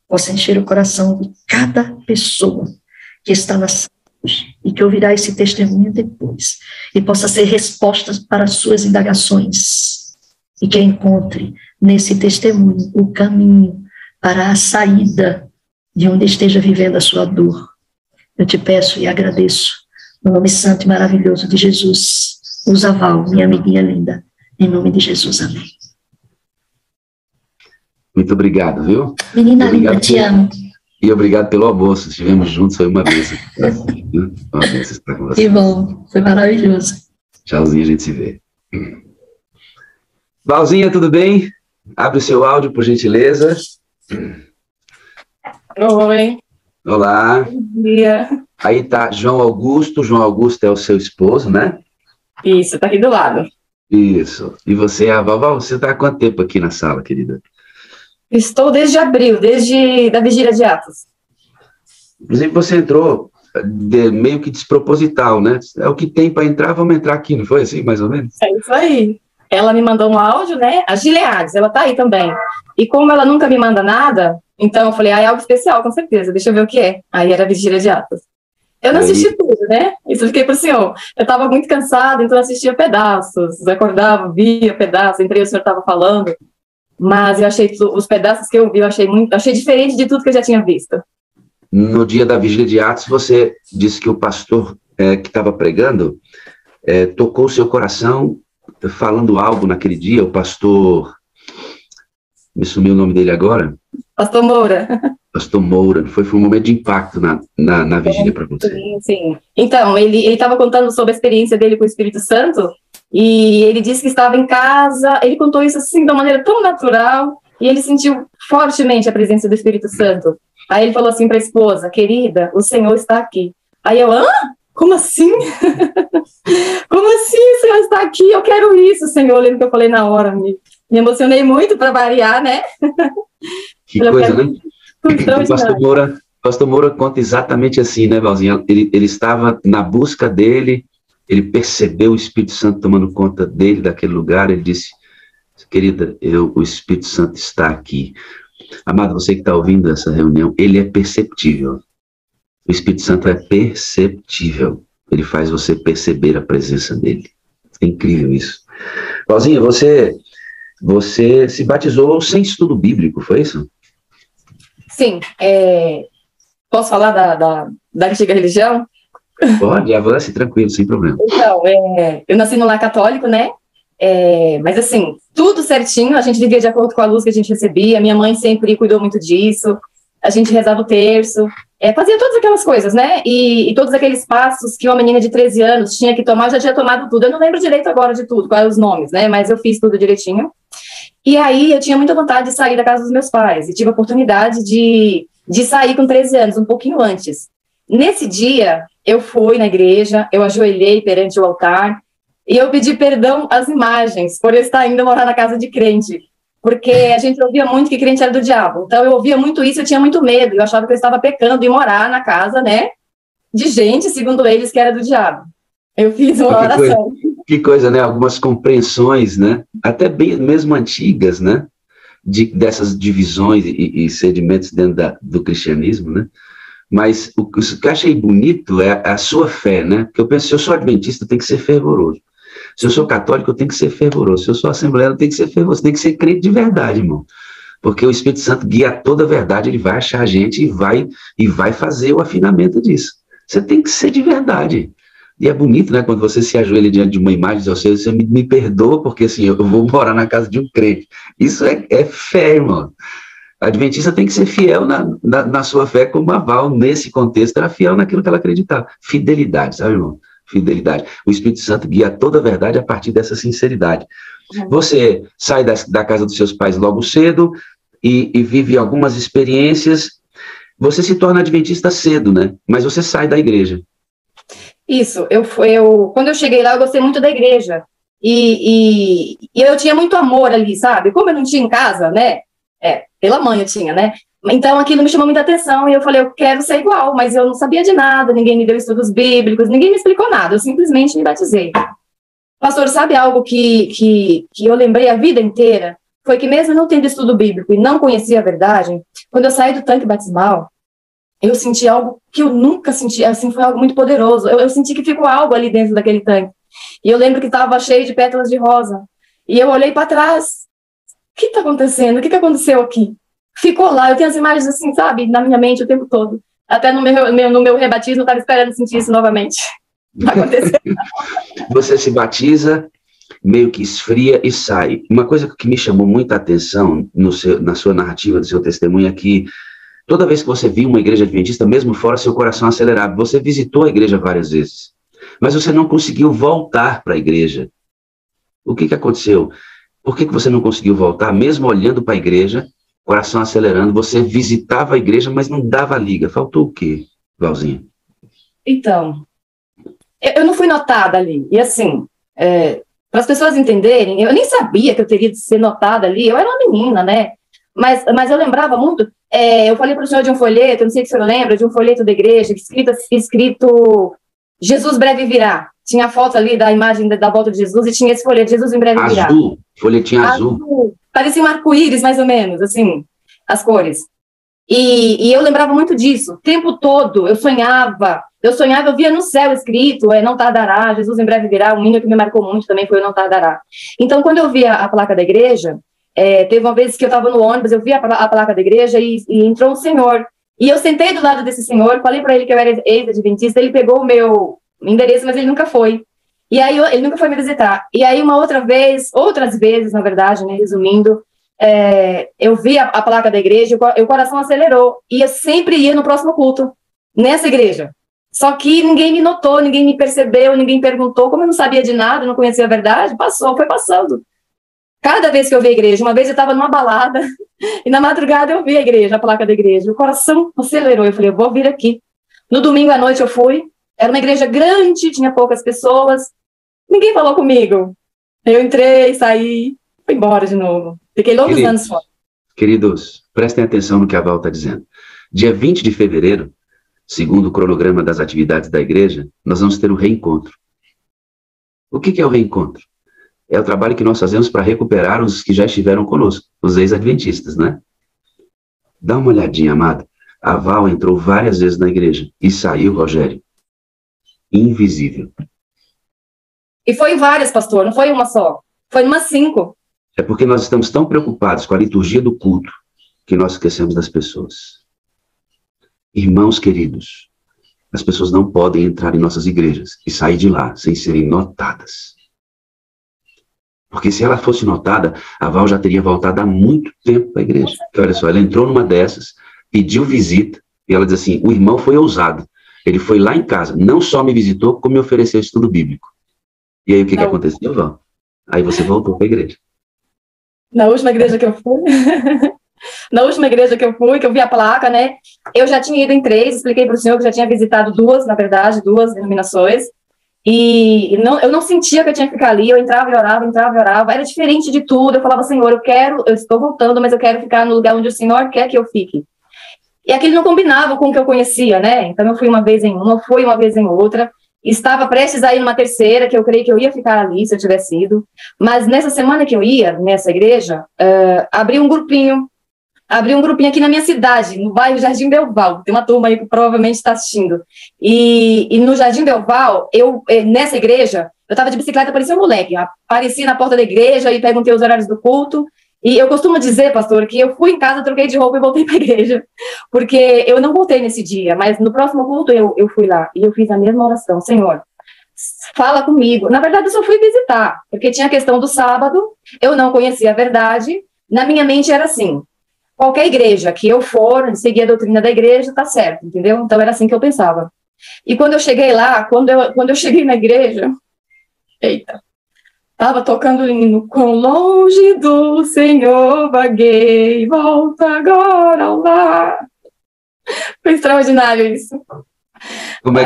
B: possa encher o coração de cada pessoa que está na sala e que ouvirá esse testemunho depois, e possa ser respostas para as suas indagações, e que encontre nesse testemunho o caminho para a saída de onde esteja vivendo a sua dor. Eu te peço e agradeço, no nome santo e maravilhoso de Jesus. Usa Val, minha amiguinha linda, em nome de Jesus, amém.
A: Muito obrigado, viu?
B: Menina linda, te amo.
A: E obrigado pelo almoço. Estivemos juntos, foi uma bênção. Uma bênção estar com você.
B: Que bom, foi maravilhoso.
A: Tchauzinho, a gente se vê. Valzinha, tudo bem? Abre o seu áudio, por gentileza.
E: Oi.
A: Olá.
E: Bom dia.
A: Aí tá João Augusto. João Augusto é o seu esposo, né?
E: Isso, tá aqui do lado.
A: Isso. E você, a Val, você está há quanto tempo aqui na sala, querida?
E: Estou desde abril, desde da vigília de Atos.
A: Inclusive, você entrou meio que desproposital, né? É o que tem para entrar, vamos entrar aqui, não foi assim, mais ou menos?
E: É isso aí. Ela me mandou um áudio, né? A Gileades, ela tá aí também. E como ela nunca me manda nada, então eu falei, é algo especial, com certeza, deixa eu ver o que é. Aí era a vigília de Atos. Eu não assisti tudo, né? Isso eu fiquei pro senhor. Eu estava muito cansada, então eu assistia pedaços. Acordava, via pedaços, entrei, o senhor estava falando. Mas eu achei, os pedaços que eu vi, eu achei diferente de tudo que eu já tinha visto.
A: No dia da vigília de Atos, você disse que o pastor que estava pregando tocou o seu coração falando algo naquele dia. O pastor, me sumiu o nome dele agora?
E: Pastor Moura.
A: Pastor Moura, foi um momento de impacto na vigília para você.
E: Sim. Então, ele estava contando sobre a experiência dele com o Espírito Santo, e ele disse que estava em casa, ele contou isso assim de uma maneira tão natural, e ele sentiu fortemente a presença do Espírito Santo. Aí ele falou assim para a esposa, querida, o Senhor está aqui. Aí eu, como assim? Como assim o Senhor está aqui? Eu quero isso, Senhor. Eu lembro que eu falei na hora, me emocionei muito para variar, né?
A: Que coisa, né? O pastor Moura conta exatamente assim, né, Valzinha? Ele estava na busca dele, ele percebeu o Espírito Santo tomando conta dele, daquele lugar, ele disse, querida, o Espírito Santo está aqui. Amado, você que está ouvindo essa reunião, ele é perceptível. O Espírito Santo é perceptível. Ele faz você perceber a presença dele. É incrível isso. Paulinha, você se batizou sem estudo bíblico, foi isso?
E: Sim. Posso falar da antiga religião?
A: Pode, avance tranquilo, sem problema.
E: Então, eu nasci no lar católico, né? Mas assim, tudo certinho, a gente vivia de acordo com a luz que a gente recebia, minha mãe sempre cuidou muito disso, a gente rezava o terço, fazia todas aquelas coisas, né? E todos aqueles passos que uma menina de 13 anos tinha que tomar, eu já tinha tomado tudo. Eu não lembro direito agora de tudo, quais os nomes, né? Mas eu fiz tudo direitinho. E aí eu tinha muita vontade de sair da casa dos meus pais, e tive a oportunidade de sair com 13 anos, um pouquinho antes. Nesse dia, eu fui na igreja, eu ajoelhei perante o altar, e eu pedi perdão às imagens, por eu estar indo morar na casa de crente, porque a gente ouvia muito que crente era do diabo, então eu ouvia muito isso, eu tinha muito medo, eu achava que eu estava pecando em morar na casa, né, de gente, segundo eles, que era do diabo. Eu fiz uma oração.
A: Que coisa, né, algumas compreensões, né, até bem, mesmo antigas, né, dessas divisões e sedimentos dentro do cristianismo, né, mas o que eu achei bonito é a sua fé, né, porque eu penso, se eu sou adventista, eu tenho que ser fervoroso. Se eu sou católico, eu tenho que ser fervoroso. Se eu sou assembleano, eu tenho que ser fervoroso. Tem que ser crente de verdade, irmão. Porque o Espírito Santo guia toda a verdade, ele vai achar a gente e vai fazer o afinamento disso. Você tem que ser de verdade. E é bonito, né, quando você se ajoelha diante de uma imagem e diz, você me perdoa, porque assim, eu vou morar na casa de um crente. Isso é fé, irmão. A adventista tem que ser fiel na sua fé, como a Val, nesse contexto, era fiel naquilo que ela acreditava. Fidelidade, sabe, irmão? Fidelidade. O Espírito Santo guia toda a verdade a partir dessa sinceridade. Você sai da casa dos seus pais logo cedo e vive algumas experiências. Você se torna adventista cedo, né? Mas você sai da igreja.
E: Isso. Quando eu cheguei lá, eu gostei muito da igreja. E eu tinha muito amor ali, sabe? Como eu não tinha em casa, né? Pela mãe eu tinha, né? Então aquilo me chamou muita atenção e eu falei, eu quero ser igual, mas eu não sabia de nada, ninguém me deu estudos bíblicos, ninguém me explicou nada, eu simplesmente me batizei. Pastor, sabe algo que eu lembrei a vida inteira? Foi que mesmo não tendo estudo bíblico e não conhecia a verdade, quando eu saí do tanque batismal, eu senti algo que eu nunca senti, assim, foi algo muito poderoso, eu senti que ficou algo ali dentro daquele tanque. E eu lembro que estava cheio de pétalas de rosa, e eu olhei para trás, o que está acontecendo? O que aconteceu aqui? Ficou lá, eu tenho as imagens assim, sabe, na minha mente o tempo todo. Até no meu rebatismo eu estava esperando sentir isso novamente. Aconteceu.
A: Você se batiza, meio que esfria e sai. Uma coisa que me chamou muita atenção na sua narrativa, do seu testemunho, é que toda vez que você viu uma igreja adventista, mesmo fora, seu coração acelerava. Você visitou a igreja várias vezes, mas você não conseguiu voltar para a igreja. O que aconteceu? Por que você não conseguiu voltar, mesmo olhando para a igreja, coração acelerando, você visitava a igreja, mas não dava liga? Faltou o quê, Valzinha?
E: Então, eu não fui notada ali. E assim, para as pessoas entenderem, eu nem sabia que eu teria de ser notada ali. Eu era uma menina, né? Mas eu lembrava muito. Eu falei para o senhor de um folheto, eu não sei se o senhor lembra, de um folheto da igreja, escrito Jesus breve virá. Tinha a foto ali da imagem da volta de Jesus e tinha esse folheto, Jesus em breve virá.
A: Azul, folhetinho azul.
E: Parecia um arco-íris, mais ou menos, assim, as cores. E eu lembrava muito disso. O tempo todo eu sonhava, eu via no céu escrito, não tardará, Jesus em breve virá. Um hino que me marcou muito também foi o não tardará. Então, quando eu via a placa da igreja, teve uma vez que eu estava no ônibus, eu vi a placa da igreja e entrou um senhor. E eu sentei do lado desse senhor, falei para ele que eu era ex-adventista, ele pegou o meu endereço, mas ele nunca foi. E aí ele nunca foi me visitar. E aí outras vezes, na verdade, né, resumindo, eu vi a placa da igreja e o coração acelerou. E eu sempre ia no próximo culto, nessa igreja. Só que ninguém me notou, ninguém me percebeu, ninguém perguntou. Como eu não sabia de nada, não conhecia a verdade, foi passando. Cada vez que eu vi a igreja, uma vez eu estava numa balada, e na madrugada eu vi a igreja, a placa da igreja. O coração acelerou, eu falei, eu vou vir aqui. No domingo à noite eu fui, era uma igreja grande, tinha poucas pessoas. Ninguém falou comigo. Eu entrei, saí, fui embora de novo. Fiquei longos anos fora.
A: Queridos, prestem atenção no que a Val está dizendo. Dia 20 de fevereiro, segundo o cronograma das atividades da igreja, nós vamos ter um reencontro. O que é o reencontro? É o trabalho que nós fazemos para recuperar os que já estiveram conosco, os ex-adventistas, né? Dá uma olhadinha, amada. A Val entrou várias vezes na igreja e saiu, Rogério, invisível.
E: E foi várias, pastor, não foi uma só. Foi umas 5.
A: É porque nós estamos tão preocupados com a liturgia do culto que nós esquecemos das pessoas. Irmãos queridos, as pessoas não podem entrar em nossas igrejas e sair de lá sem serem notadas. Porque se ela fosse notada, a Val já teria voltado há muito tempo para a igreja. Porque, olha só, ela entrou numa dessas, pediu visita, e ela diz assim, o irmão foi ousado. Ele foi lá em casa, não só me visitou, como me ofereceu estudo bíblico. E aí o que aconteceu, Val? Aí você voltou para a igreja.
E: Na última igreja que eu fui, que eu vi a placa, né? Eu já tinha ido em 3, expliquei para o senhor que já tinha visitado 2, na verdade, 2 denominações. E eu não sentia que eu tinha que ficar ali, eu entrava e orava, era diferente de tudo. Eu falava, Senhor, eu estou voltando, mas eu quero ficar no lugar onde o Senhor quer que eu fique. E aquilo não combinava com o que eu conhecia, né? Então eu fui uma vez em uma, fui uma vez em outra. Estava prestes a ir numa terceira, que eu creio que eu ia ficar ali se eu tivesse ido. Mas nessa semana que eu ia, nessa igreja, abri um grupinho aqui na minha cidade, no bairro Jardim Belval. Tem uma turma aí que provavelmente está assistindo. E no Jardim Belval, nessa igreja, eu estava de bicicleta, parecia um moleque. Apareci na porta da igreja e perguntei os horários do culto. E eu costumo dizer, pastor, que eu fui em casa, troquei de roupa e voltei para a igreja. Porque eu não voltei nesse dia, mas no próximo culto eu fui lá. E eu fiz a mesma oração. Senhor, fala comigo. Na verdade, eu só fui visitar, porque tinha a questão do sábado, eu não conhecia a verdade. Na minha mente era assim, qualquer igreja que eu for, seguir a doutrina da igreja, tá certo, entendeu? Então era assim que eu pensava. E quando eu cheguei lá, quando eu cheguei na igreja, eita, tava tocando o hino, quão longe do Senhor vaguei, volta agora ao lar. Foi extraordinário isso.
A: Como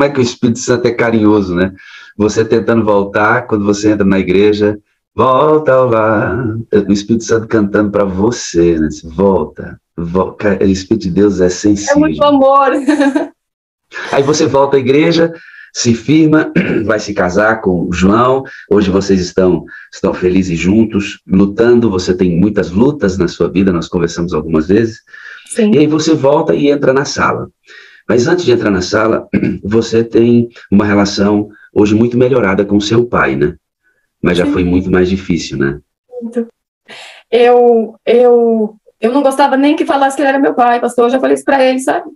A: é que o Espírito Santo é carinhoso, né? Você tentando voltar, quando você entra na igreja, volta ao lar. O Espírito Santo cantando para você, né? Volta. O Espírito de Deus é sensível.
E: É muito amor.
A: Aí você volta à igreja, se firma, vai se casar com o João. Hoje vocês estão felizes juntos, lutando. Você tem muitas lutas na sua vida, nós conversamos algumas vezes.
E: Sim.
A: E aí você volta e entra na sala. Mas antes de entrar na sala, você tem uma relação hoje muito melhorada com seu pai, né? Mas já foi muito mais difícil, né?
E: Muito. Eu não gostava nem que falasse que ele era meu pai, pastor. Eu já falei isso pra ele, sabe?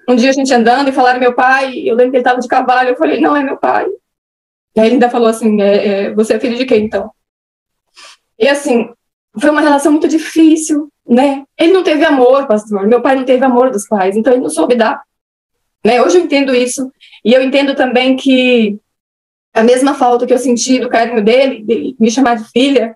E: Um dia a gente andando e falaram meu pai, eu lembro que ele estava de cavalo, eu falei, não é meu pai. E aí ele ainda falou assim, você é filho de quem, então? E assim, foi uma relação muito difícil, né? Ele não teve amor, pastor, meu pai não teve amor dos pais, então ele não soube dar. Né? Hoje eu entendo isso, e eu entendo também que a mesma falta que eu senti do carinho dele, de me chamar de filha,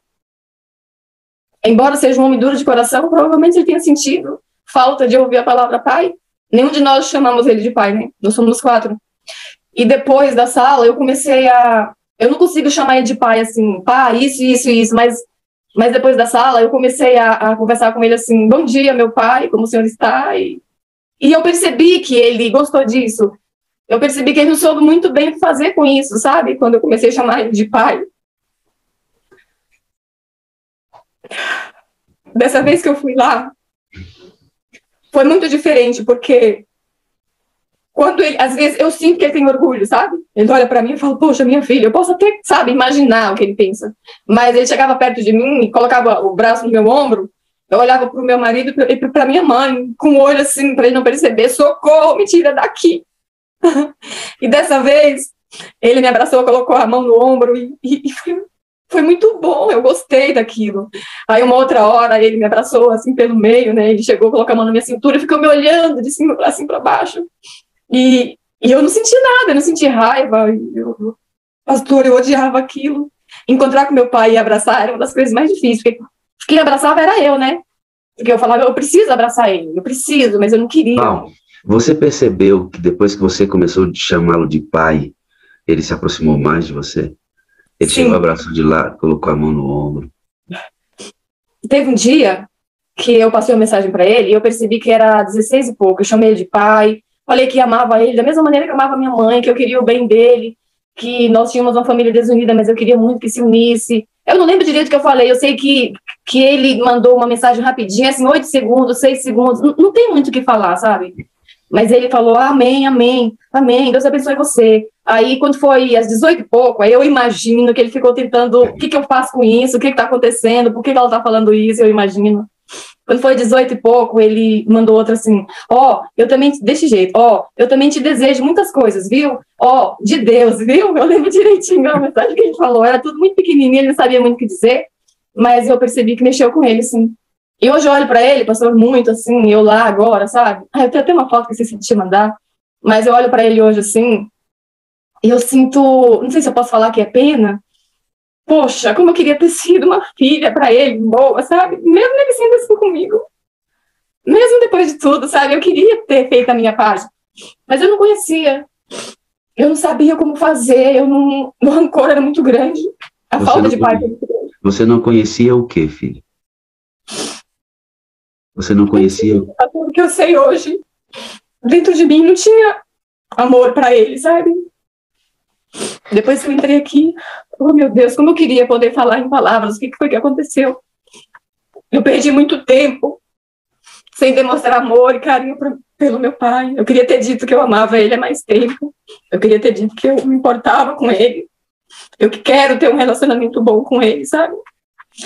E: embora seja um homem duro de coração, provavelmente ele tenha sentido falta de ouvir a palavra pai. Nenhum de nós chamamos ele de pai, né? Nós somos 4. E depois da sala, eu comecei a... Eu não consigo chamar ele de pai, assim, pai, isso, mas depois da sala, eu comecei a conversar com ele assim, bom dia, meu pai, como o senhor está? E eu percebi que ele gostou disso. Eu percebi que ele não soube muito bem o que fazer com isso, sabe? Quando eu comecei a chamar ele de pai. Dessa vez que eu fui lá, foi muito diferente, porque quando ele, às vezes, eu sinto que ele tem orgulho, sabe? Ele olha pra mim e fala, poxa, minha filha, eu posso até, sabe, imaginar o que ele pensa. Mas ele chegava perto de mim e colocava o braço no meu ombro, eu olhava pro meu marido e pra minha mãe, com o olho assim, pra ele não perceber, socorro, me tira daqui. E dessa vez, ele me abraçou, colocou a mão no ombro e foi muito bom, eu gostei daquilo. Aí uma outra hora ele me abraçou assim pelo meio, né? Ele chegou, colocou a mão na minha cintura e ficou me olhando de cima para cima para baixo. E eu não senti nada, eu não senti raiva. Pastor, eu odiava aquilo. Encontrar com meu pai e abraçar era uma das coisas mais difíceis, porque quem abraçava era eu, né? Porque eu falava, eu preciso abraçar ele, eu preciso, mas eu não queria.
A: Bom, você percebeu que depois que você começou a chamá-lo de pai, ele se aproximou mais de você? Ele chegou, abraçou de lado, colocou a mão no ombro.
E: Teve um dia que eu passei uma mensagem para ele e eu percebi que era 16 e pouco. Eu chamei ele de pai, falei que amava ele da mesma maneira que eu amava minha mãe, que eu queria o bem dele, que nós tínhamos uma família desunida, mas eu queria muito que se unisse. Eu não lembro direito o que eu falei, eu sei que ele mandou uma mensagem rapidinha, assim, 8 segundos, 6 segundos, não tem muito o que falar, sabe? Mas ele falou, amém, amém, amém, Deus abençoe você. Aí, quando foi às 18 e pouco, aí eu imagino que ele ficou tentando, o que eu faço com isso, o que está acontecendo, por que ela está falando isso, eu imagino. Quando foi 18 e pouco, ele mandou outra assim, eu também, desse jeito, eu também te desejo muitas coisas, viu? De Deus, viu? Eu lembro direitinho a mensagem que ele falou, era tudo muito pequenininho, ele não sabia muito o que dizer, mas eu percebi que mexeu com ele, sim. E hoje eu olho para ele, pastor, muito assim, eu lá agora, sabe? Eu tenho até uma foto que eu esqueci de te mandar, mas eu olho para ele hoje assim, e eu sinto, não sei se eu posso falar que é pena, poxa, como eu queria ter sido uma filha para ele, boa, sabe? Mesmo ele sendo assim comigo. Mesmo depois de tudo, sabe? Eu queria ter feito a minha parte. Mas eu não conhecia. Eu não sabia como fazer. O rancor era muito grande. A falta de pai era muito grande.
A: Você não conhecia o quê, filho? Você não conhecia...
E: Tudo que eu sei hoje. Dentro de mim não tinha amor para ele, sabe? Depois que eu entrei aqui, oh meu Deus, como eu queria poder falar em palavras o que foi que aconteceu. Eu perdi muito tempo sem demonstrar amor e carinho pelo meu pai. Eu queria ter dito que eu amava ele há mais tempo. Eu queria ter dito que eu me importava com ele. Eu quero ter um relacionamento bom com ele, sabe?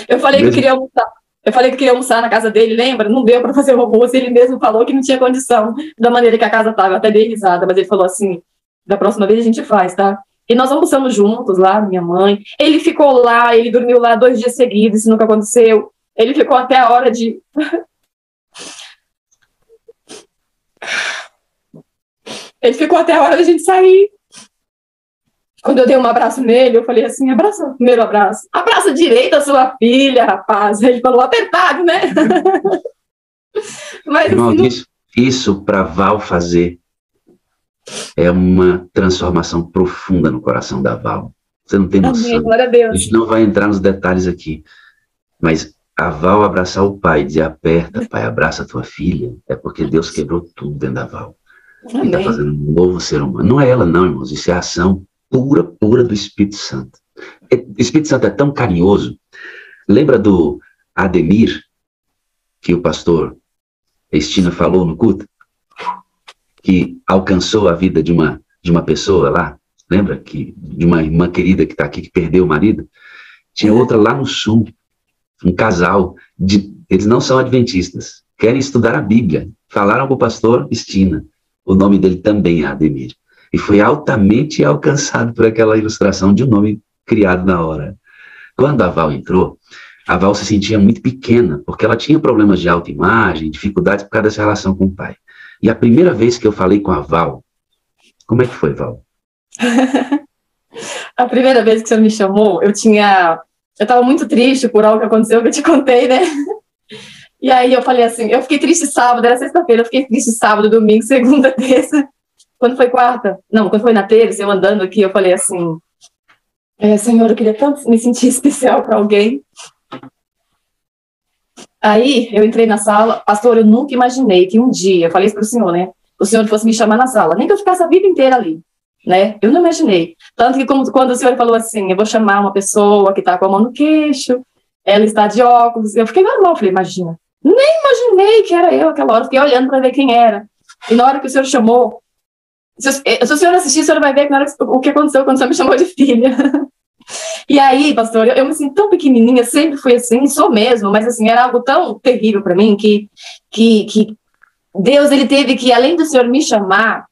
E: Eu falei que eu queria almoçar. Eu falei que queria almoçar na casa dele, lembra? Não deu para fazer o almoço, ele mesmo falou que não tinha condição da maneira que a casa estava. Eu até dei risada, mas ele falou assim, da próxima vez a gente faz, tá? E nós almoçamos juntos lá, minha mãe. Ele ficou lá, ele dormiu lá 2 dias seguidos, isso nunca aconteceu. Ele ficou até a hora de... Ele ficou até a hora da gente sair. Quando eu dei um abraço nele, eu falei assim, abraça o primeiro abraço. Abraça direito a sua filha, rapaz. Ele falou, apertado, né? Mas,
A: irmão,
E: assim,
A: isso para Val fazer é uma transformação profunda no coração da Val. Você não tem noção.
E: Amém, glória a Deus.
A: A gente não vai entrar nos detalhes aqui, mas a Val abraçar o pai, dizer aperta, pai, abraça a tua filha, é porque Deus quebrou tudo dentro da Val. Ele está fazendo um novo ser humano. Não é ela não, irmãos, isso é a ação pura do Espírito Santo. O Espírito Santo é tão carinhoso. Lembra do Ademir, que o pastor Estina falou no culto? Que alcançou a vida de uma pessoa lá, lembra? De uma irmã querida que está aqui, que perdeu o marido. Tinha outra lá no sul, um casal, eles não são adventistas, querem estudar a Bíblia. Falaram com o pastor Estina, o nome dele também é Ademir. E foi altamente alcançado por aquela ilustração de um nome criado na hora. Quando a Val entrou, a Val se sentia muito pequena, porque ela tinha problemas de autoimagem, dificuldades por causa dessa relação com o pai. E a primeira vez que eu falei com a Val, como é que foi, Val?
E: A primeira vez que o senhor me chamou, eu estava muito triste por algo que aconteceu, que eu te contei, né? E aí eu falei assim, eu fiquei triste sábado, era sexta-feira, eu fiquei triste sábado, domingo, segunda, terça. Quando foi quarta? Não, quando foi na terça, eu andando aqui, eu falei assim, Senhor, eu queria tanto me sentir especial para alguém. Aí, eu entrei na sala, pastor, eu nunca imaginei que um dia, eu falei isso para o senhor, né? O senhor fosse me chamar na sala, nem que eu ficasse a vida inteira ali, né? Eu não imaginei. Tanto que quando o senhor falou assim, eu vou chamar uma pessoa que está com a mão no queixo, ela está de óculos, eu fiquei normal, falei, imagina. Nem imaginei que era eu aquela hora, fiquei olhando para ver quem era. E na hora que o senhor chamou, se o senhor assistir, o senhor vai ver o que aconteceu quando o senhor me chamou de filha. E aí, pastor, eu me sinto tão pequenininha, sempre fui assim, sou mesmo, mas assim, era algo tão terrível para mim que Deus, ele teve que, além do senhor me chamar,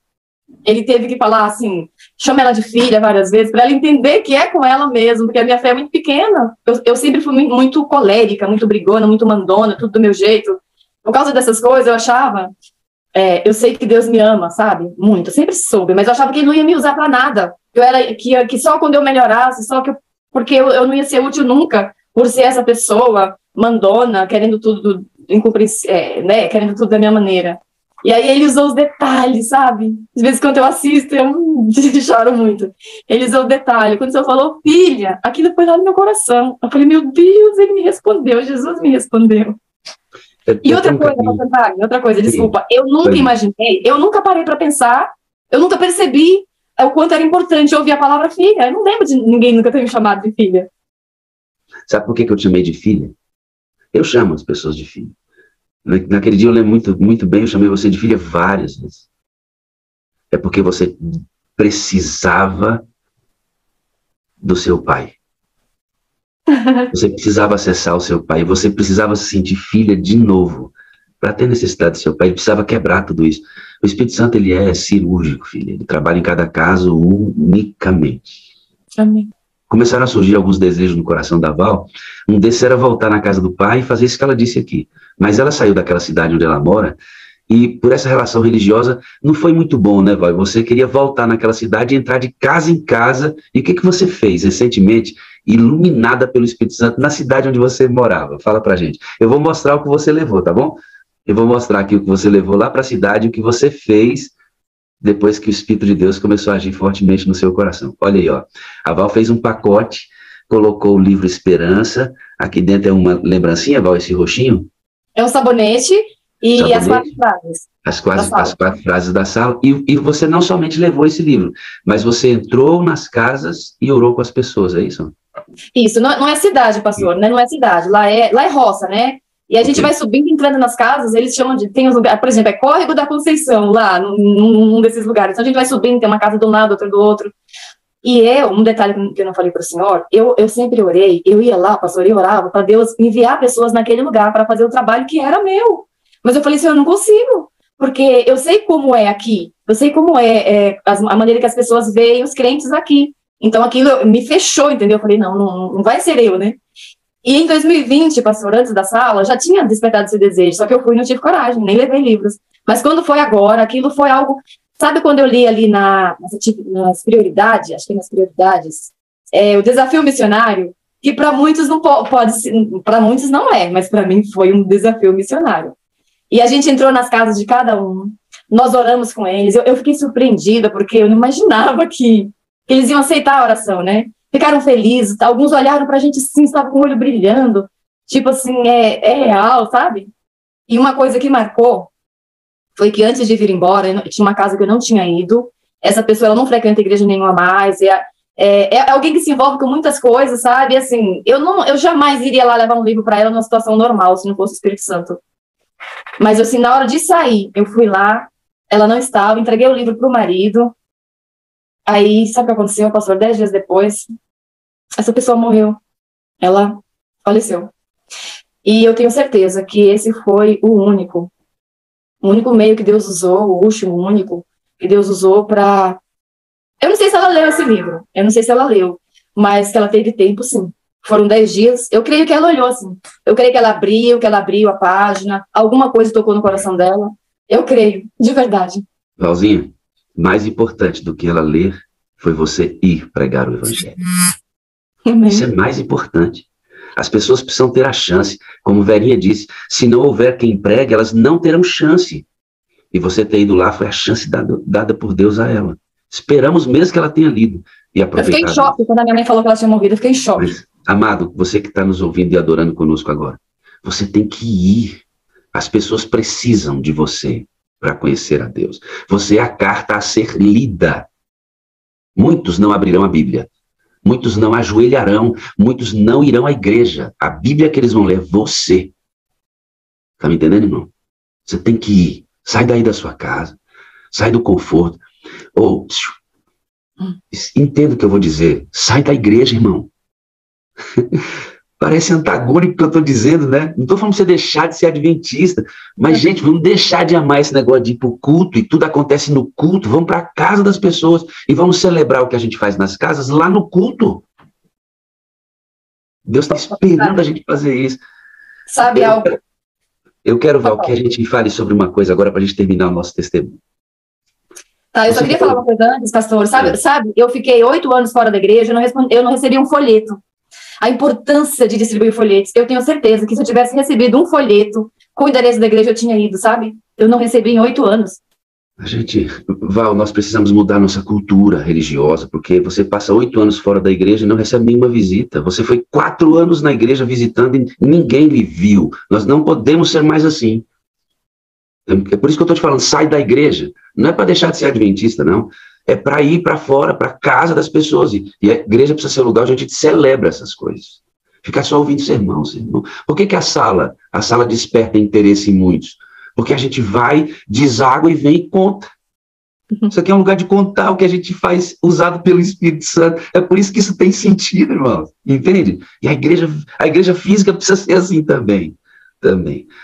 E: ele teve que falar assim, chama ela de filha várias vezes, para ela entender que é com ela mesmo, porque a minha fé é muito pequena. Eu sempre fui muito colérica, muito brigona, muito mandona, tudo do meu jeito. Por causa dessas coisas, eu achava, eu sei que Deus me ama, sabe? Muito, eu sempre soube, mas eu achava que ele não ia me usar para nada. Que só quando eu melhorasse, porque eu não ia ser útil nunca, por ser essa pessoa mandona, querendo tudo, né, querendo tudo da minha maneira. E aí ele usou os detalhes, sabe? Às vezes quando eu assisto, eu choro muito. Ele usou o detalhe. Quando o senhor falou, filha, aquilo foi lá no meu coração. Eu falei, meu Deus, ele me respondeu, Jesus me respondeu. E outra coisa, desculpa, eu nunca imaginei, eu nunca parei para pensar, eu nunca percebi o quanto era importante ouvir a palavra filha. Eu não lembro de ninguém nunca ter me chamado de filha.
A: Sabe por que eu te chamei de filha? Eu chamo as pessoas de filha. Naquele dia eu lembro muito bem, eu chamei você de filha várias vezes. É porque você precisava do seu pai. Você precisava acessar o seu pai. Você precisava se sentir filha de novo. Para ter necessidade do seu pai, ele precisava quebrar tudo isso. O Espírito Santo, ele é cirúrgico, filha. Ele trabalha em cada caso unicamente.
E: Amém.
A: Começaram a surgir alguns desejos no coração da Val. Um desses era voltar na casa do pai e fazer isso que ela disse aqui. Mas ela saiu daquela cidade onde ela mora e por essa relação religiosa não foi muito bom, né, Val? Você queria voltar naquela cidade e entrar de casa em casa. E o que você fez recentemente, iluminada pelo Espírito Santo, na cidade onde você morava? Fala pra gente. Eu vou mostrar o que você levou, tá bom? Eu vou mostrar aqui o que você levou lá para a cidade, o que você fez depois que o Espírito de Deus começou a agir fortemente no seu coração. Olha aí, ó. A Val fez um pacote, colocou o livro Esperança. Aqui dentro é uma lembrancinha, Val, esse roxinho?
E: É um sabonete e as 4 frases.
A: As 4 frases da sala. E você não somente levou esse livro, mas você entrou nas casas e orou com as pessoas, é isso?
E: Isso, não é cidade, pastor, né? Não é cidade, lá é roça, né? E a gente vai subindo, entrando nas casas, eles chamam de, tem os lugares, por exemplo, é Córrego da Conceição, lá, num desses lugares. Então a gente vai subindo, tem uma casa de um lado, outra do outro. E um detalhe que eu não falei para o senhor, eu sempre orei, eu ia lá, pastor, eu orava para Deus enviar pessoas naquele lugar para fazer o trabalho que era meu. Mas eu falei, senhor, eu não consigo, porque eu sei como é aqui, eu sei como a maneira que as pessoas veem os crentes aqui. Então aquilo me fechou, entendeu? Eu falei, não vai ser eu, né? E em 2020, pastor, antes da sala, já tinha despertado esse desejo, só que eu fui e não tive coragem, nem levei livros. Mas quando foi agora, aquilo foi algo... Sabe quando eu li ali nas prioridades, acho que nas prioridades, o desafio missionário, que para muitos não pode ser, para muitos não é, mas para mim foi um desafio missionário. E a gente entrou nas casas de cada um, nós oramos com eles, eu fiquei surpreendida, porque eu não imaginava que eles iam aceitar a oração, né? Ficaram felizes, alguns olharam pra gente assim, estavam com o olho brilhando, tipo assim, é real, sabe? E uma coisa que marcou foi que antes de vir embora, tinha uma casa que eu não tinha ido, essa pessoa ela não frequenta igreja nenhuma mais, é alguém que se envolve com muitas coisas, sabe? Assim, eu jamais iria lá levar um livro para ela numa situação normal, se não fosse o Espírito Santo. Mas assim, na hora de sair, eu fui lá, ela não estava, entreguei o livro pro marido. Aí, sabe o que aconteceu, pastor? 10 dias depois, essa pessoa morreu. Ela faleceu. E eu tenho certeza que esse foi o único meio que Deus usou, o último único que Deus usou para... Eu não sei se ela leu esse livro, eu não sei se ela leu, mas que ela teve tempo, sim. Foram 10 dias, eu creio que ela olhou, assim. Eu creio que ela abriu a página, alguma coisa tocou no coração dela. Eu creio, de verdade.
A: Valzinha, mais importante do que ela ler foi você ir pregar o Evangelho.
E: Amém.
A: Isso é mais importante. As pessoas precisam ter a chance. Como Verinha disse, se não houver quem pregue, elas não terão chance. E você ter ido lá foi a chance dada por Deus a ela. Esperamos mesmo que ela tenha lido e aproveitado.
E: Eu fiquei em choque quando a minha mãe falou que ela tinha morrido. Eu fiquei em choque.
A: Mas, amado, você que está nos ouvindo e adorando conosco agora, você tem que ir. As pessoas precisam de você para conhecer a Deus. Você é a carta a ser lida. Muitos não abrirão a Bíblia. Muitos não ajoelharão. Muitos não irão à igreja. A Bíblia que eles vão ler é você. Tá me entendendo, irmão? Você tem que ir. Sai daí da sua casa. Sai do conforto. Ou, entenda o que eu vou dizer. Sai da igreja, irmão. Parece antagônico o que eu estou dizendo, né? Não estou falando para você deixar de ser adventista, mas, gente, vamos deixar de amar esse negócio de ir para o culto e tudo acontece no culto. Vamos para a casa das pessoas e vamos celebrar o que a gente faz nas casas lá no culto. Deus está esperando a gente fazer isso.
E: Sabe algo?
A: Eu quero, Val, que a gente fale sobre uma coisa agora para a gente terminar o nosso testemunho.
E: Tá, eu só queria falar uma coisa antes, pastor. Sabe, eu fiquei 8 anos fora da igreja, eu não recebi um folheto. A importância de distribuir folhetos. Eu tenho certeza que se eu tivesse recebido um folheto com o endereço da igreja, eu tinha ido, sabe? Eu não recebi em 8 anos.
A: Val, nós precisamos mudar nossa cultura religiosa, porque você passa 8 anos fora da igreja e não recebe nenhuma visita. Você foi 4 anos na igreja visitando e ninguém lhe viu. Nós não podemos ser mais assim. É por isso que eu estou te falando, sai da igreja. Não é para deixar de ser adventista, não. É para ir para fora, para a casa das pessoas. E a igreja precisa ser um lugar onde a gente celebra essas coisas. Ficar só ouvindo sermão, sermão. Por que a sala desperta interesse em muitos? Porque a gente vai, deságua e vem e conta. Isso aqui é um lugar de contar o que a gente faz, usado pelo Espírito Santo. É por isso que isso tem sentido, irmão. Entende? E a igreja física precisa ser assim também.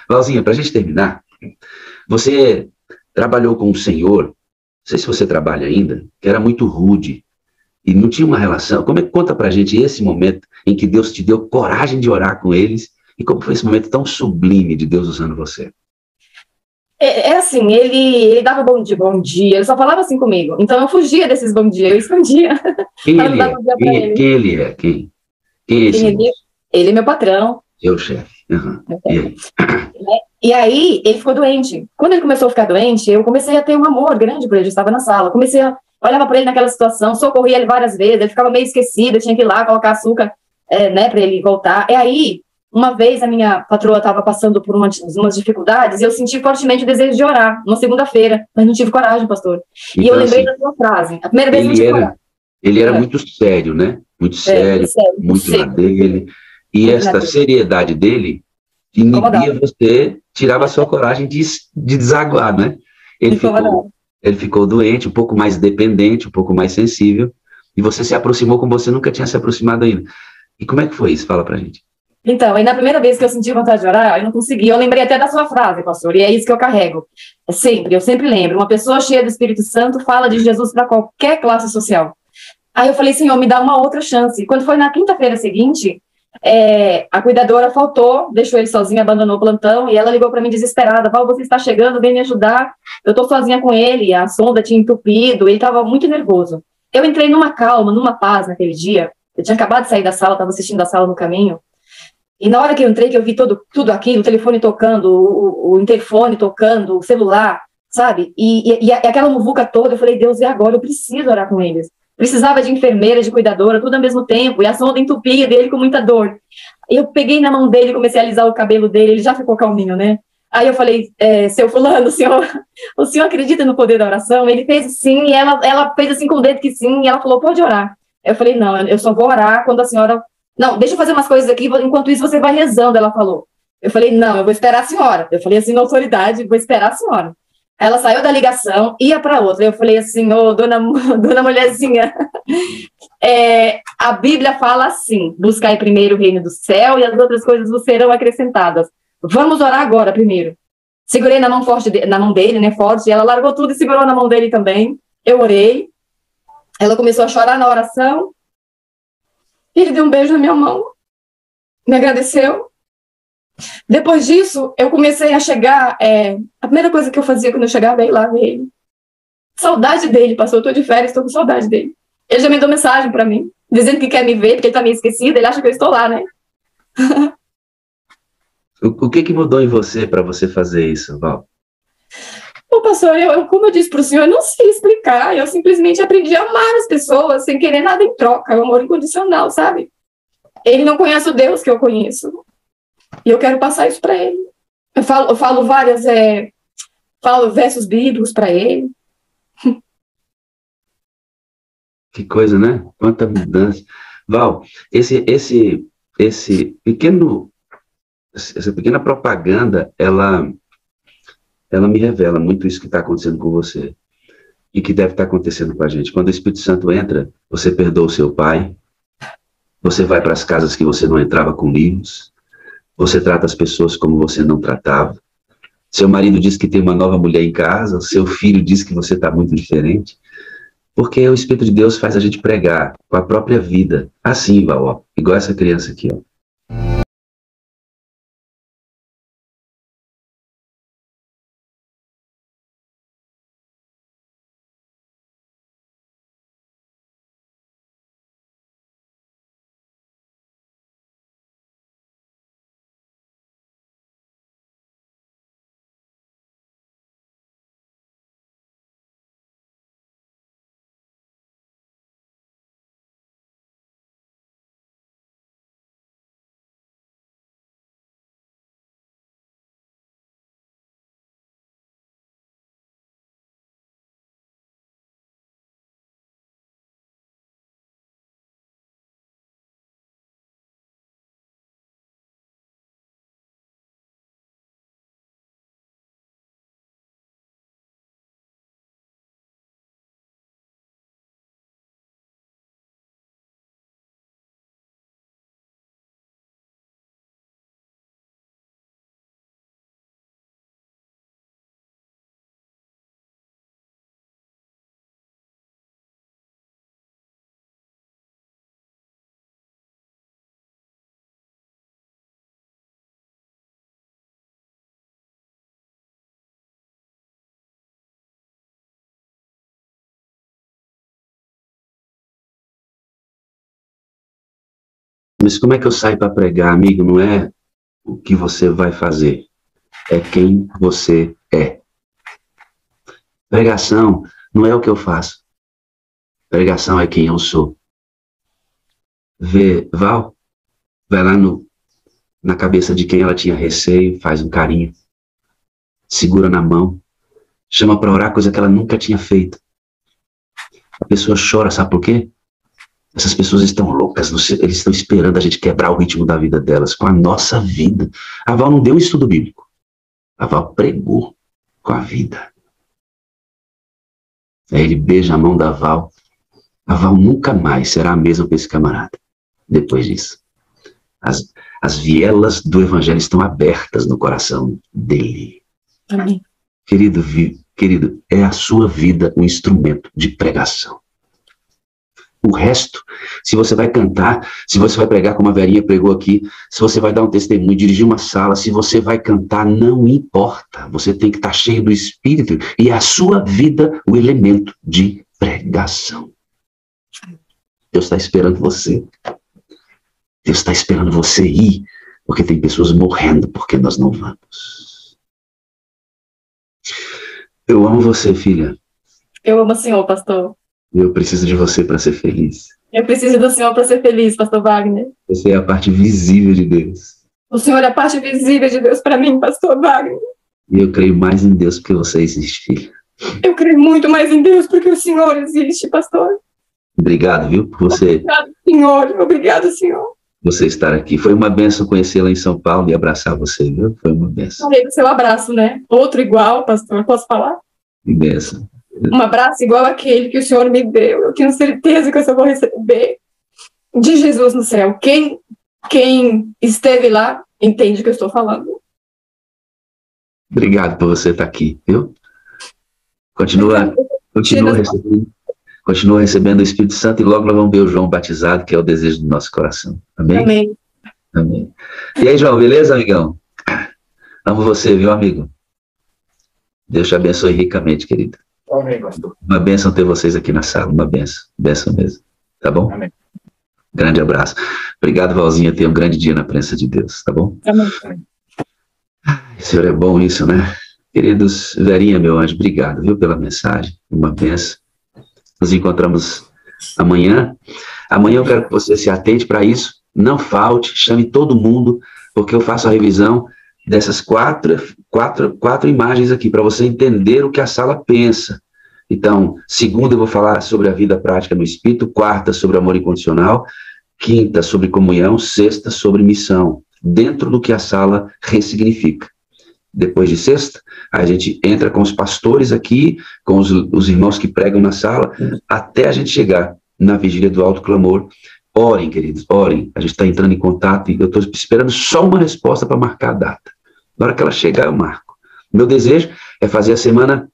A: Valzinha, para a gente terminar, você trabalhou com o Senhor, não sei se você trabalha ainda, que era muito rude e não tinha uma relação. Como é que conta para a gente esse momento em que Deus te deu coragem de orar com eles e como foi esse momento tão sublime de Deus usando você?
E: É assim, ele dava bom dia, ele só falava assim comigo. Então eu fugia desses bom dia, eu escondia.
A: Quem
E: Para não
A: ele
E: dar
A: é?
E: bom dia para ele.
A: Quem ele é? Quem é esse
E: Ele,
A: moço?
E: ele é meu patrão.
A: Seu chefe. Uhum. E aí?
E: E aí ele ficou doente. Quando ele começou a ficar doente, eu comecei a ter um amor grande por ele. Eu estava na sala, comecei a olhava para ele naquela situação, socorria ele várias vezes, ele ficava meio esquecido, eu tinha que ir lá colocar açúcar, né, para ele voltar. E aí, uma vez a minha patroa estava passando por umas dificuldades e eu senti fortemente o desejo de orar, numa segunda-feira, mas não tive coragem, pastor.
A: Então,
E: E eu lembrei
A: assim,
E: da sua frase. A primeira vez eu não tive coragem.
A: ele era muito sério, né? Muito sério, muito na dele. E esta seriedade dele inibia você, tirava a sua coragem de desaguar, né? Ele ficou doente, um pouco mais dependente, um pouco mais sensível, e você se aproximou como você nunca tinha se aproximado ainda. E como é que foi isso? Fala pra gente.
E: Então, aí na primeira vez que eu senti vontade de orar, eu não consegui. Eu lembrei até da sua frase, pastor, e é isso que eu carrego. Eu sempre lembro. Uma pessoa cheia do Espírito Santo fala de Jesus para qualquer classe social. Aí eu falei, Senhor, me dá uma outra chance. E quando foi na quinta-feira seguinte, a cuidadora faltou, deixou ele sozinho, abandonou o plantão, e ela ligou para mim desesperada, Val, você está chegando, vem me ajudar, eu estou sozinha com ele, a sonda tinha entupido, ele estava muito nervoso. Eu entrei numa calma, numa paz naquele dia, eu tinha acabado de sair da sala, estava assistindo a sala no caminho, e na hora que eu entrei, que eu vi tudo aquilo, o telefone tocando, o interfone tocando, o celular, sabe, e aquela muvuca toda, eu falei, Deus, e agora? Eu preciso orar com eles. Precisava de enfermeira, de cuidadora, tudo ao mesmo tempo, e a sonda entupida, ele com muita dor. Eu peguei na mão dele, comecei a alisar o cabelo dele, ele já ficou calminho, né? Aí eu falei, seu fulano, o senhor acredita no poder da oração? Ele fez sim, e ela fez assim com o dedo que sim, e ela falou, pode orar. Eu falei, não, eu só vou orar quando a senhora... Não, deixa eu fazer umas coisas aqui, enquanto isso você vai rezando, ela falou. Eu falei, não, eu vou esperar a senhora. Eu falei assim, na autoridade, vou esperar a senhora. Ela saiu da ligação, ia para outra. Eu falei assim, dona mulherzinha, a Bíblia fala assim, buscai primeiro o reino do céu e as outras coisas vos serão acrescentadas. Vamos orar agora primeiro. Segurei na mão na mão dele, né, forte, e ela largou tudo e segurou na mão dele também. Eu orei. Ela começou a chorar na oração. E ele deu um beijo na minha mão. Me agradeceu. Depois disso, eu comecei a chegar, a primeira coisa que eu fazia quando eu chegava é ir lá ver ele. Saudade dele, pastor, eu tô de férias, tô com saudade dele. Ele já mandou mensagem para mim, dizendo que quer me ver, porque ele tá meio esquecido, ele acha que eu estou lá, né?
A: O que mudou em você para você fazer isso, Val?
E: Bom, pastor, como eu disse para o senhor, eu não sei explicar, eu simplesmente aprendi a amar as pessoas sem querer nada em troca, é um amor incondicional, sabe? Ele não conhece o Deus que eu conheço. E eu quero passar isso para ele. Eu falo falo versos bíblicos para ele.
A: Que coisa, né? Quanta mudança. Val, essa pequena propaganda, ela me revela muito isso que está acontecendo com você e que deve estar acontecendo com a gente. Quando o Espírito Santo entra, você perdoa o seu pai, você vai para as casas que você não entrava com livros, você trata as pessoas como você não tratava, seu marido diz que tem uma nova mulher em casa, seu filho diz que você está muito diferente, porque o Espírito de Deus faz a gente pregar com a própria vida, assim, Val, ó, igual essa criança aqui, ó. Mas como é que eu saio para pregar, amigo? Não é o que você vai fazer, é quem você é. Pregação não é o que eu faço. Pregação é quem eu sou. Val, vai lá na cabeça de quem ela tinha receio, faz um carinho, segura na mão, chama para orar, coisa que ela nunca tinha feito. A pessoa chora, sabe por quê? Essas pessoas estão loucas, eles estão esperando a gente quebrar o ritmo da vida delas com a nossa vida. A Val não deu um estudo bíblico. A Val pregou com a vida. Aí ele beija a mão da Val. A Val nunca mais será a mesma para esse camarada. Depois disso. As vielas do evangelho estão abertas no coração dele.
E: Amém.
A: Querido, é a sua vida um instrumento de pregação. O resto, se você vai cantar, se você vai pregar como a Verinha pregou aqui, se você vai dar um testemunho, dirigir uma sala, se você vai cantar, não importa. Você tem que estar cheio do Espírito e é a sua vida o elemento de pregação. Deus está esperando você. Deus está esperando você ir, porque tem pessoas morrendo porque nós não vamos. Eu amo você, filha.
E: Eu amo o senhor, pastor.
A: Eu preciso de você para ser feliz.
E: Eu preciso do senhor para ser feliz, pastor Wagner.
A: Você é a parte visível de Deus.
E: O senhor é a parte visível de Deus para mim, pastor Wagner.
A: E eu creio mais em Deus porque você existe, filha.
E: Eu creio muito mais em Deus porque o senhor existe, pastor.
A: Obrigado, viu, por você.
E: Obrigado, senhor. Obrigado, senhor.
A: Você estar aqui. Foi uma bênção conhecê-la em São Paulo e abraçar você, viu? Foi uma bênção.
E: Falei do seu abraço, né? Outro igual, pastor. Posso falar?
A: Que bênção.
E: Um abraço igual aquele que o senhor me deu. Eu tenho certeza que eu só vou receber de Jesus no céu. Quem esteve lá entende o que eu estou falando.
A: Obrigado por você estar aqui, viu? Continua recebendo o Espírito Santo e logo nós vamos ver o João batizado, que é o desejo do nosso coração. Amém?
E: Amém.
A: Amém. E aí, João, beleza, amigão? Amo você, viu, amigo? Deus te abençoe ricamente, querido.
F: Amém, pastor.
A: Uma bênção ter vocês aqui na sala, uma bênção. Bênção mesmo. Tá bom?
F: Amém.
A: Grande abraço. Obrigado, Valzinha. Tenha um grande dia na presença de Deus, tá bom?
E: Amém.
A: Senhor, é bom isso, né? Queridos, Verinha, meu anjo, obrigado, viu, pela mensagem. Uma bênção. Nos encontramos amanhã. Amanhã eu quero que você se atente para isso. Não falte, chame todo mundo, porque eu faço a revisão dessas quatro imagens aqui, para você entender o que a sala pensa. Então, segunda eu vou falar sobre a vida prática no Espírito, quarta sobre amor incondicional, quinta sobre comunhão, sexta sobre missão, dentro do que a sala ressignifica. Depois de sexta, a gente entra com os pastores aqui, com os irmãos que pregam na sala, até a gente chegar na vigília do alto clamor. Orem, queridos, orem. A gente está entrando em contato e eu estou esperando só uma resposta para marcar a data. Na hora que ela chegar, eu marco. Meu desejo é fazer a semana,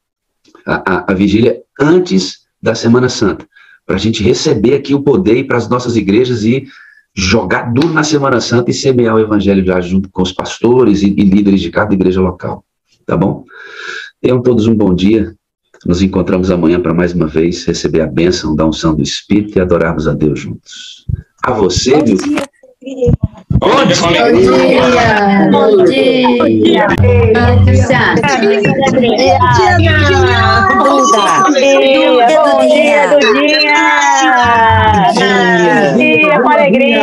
A: a vigília antes da Semana Santa, para a gente receber aqui o poder e para as nossas igrejas e jogar duro na Semana Santa e semear o evangelho já junto com os pastores e líderes de cada igreja local. Tá bom? Tenham todos um bom dia. Nos encontramos amanhã para mais uma vez receber a bênção da unção do Espírito e adorarmos a Deus juntos. A você,
D: Bom
A: viu?
D: dia.
F: Bom dia.
B: Bom dia.
G: Com alegria,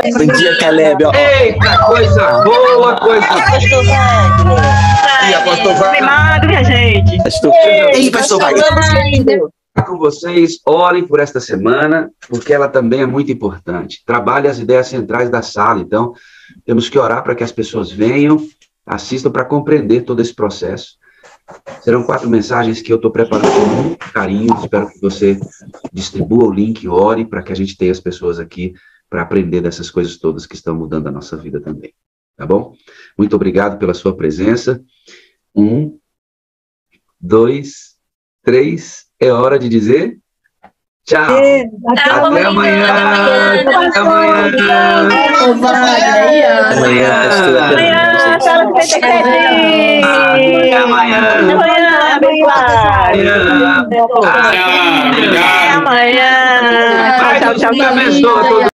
H: Bom dia, Caleb.
A: Eita, coisa boa, coisa
H: E apóstolo
G: animado, minha gente.
H: Ei, pastor Wagner.
A: com vocês. Orem por esta semana, porque ela também é muito importante. Trabalhe as ideias centrais da sala. Então, temos que orar para que as pessoas venham, assistam para compreender todo esse processo. Serão 4 mensagens que eu estou preparando com muito carinho. Espero que você distribua o link, ore para que a gente tenha as pessoas aqui para aprender dessas coisas todas que estão mudando a nossa vida também. Tá bom? Muito obrigado pela sua presença. 1, 2, 3. É hora de dizer tchau. Até amanhã. Até amanhã.
B: Amanhã.
H: Amanhã, pastor.
G: Amanhã. Marcelo 37.
A: Até amanhã.
G: Amanhã, abençoado.
A: Amanhã.
G: Até amanhã.
A: Pai,
G: Tchau,
A: Deus
G: tchau,
A: te
G: tchau.
A: abençoe.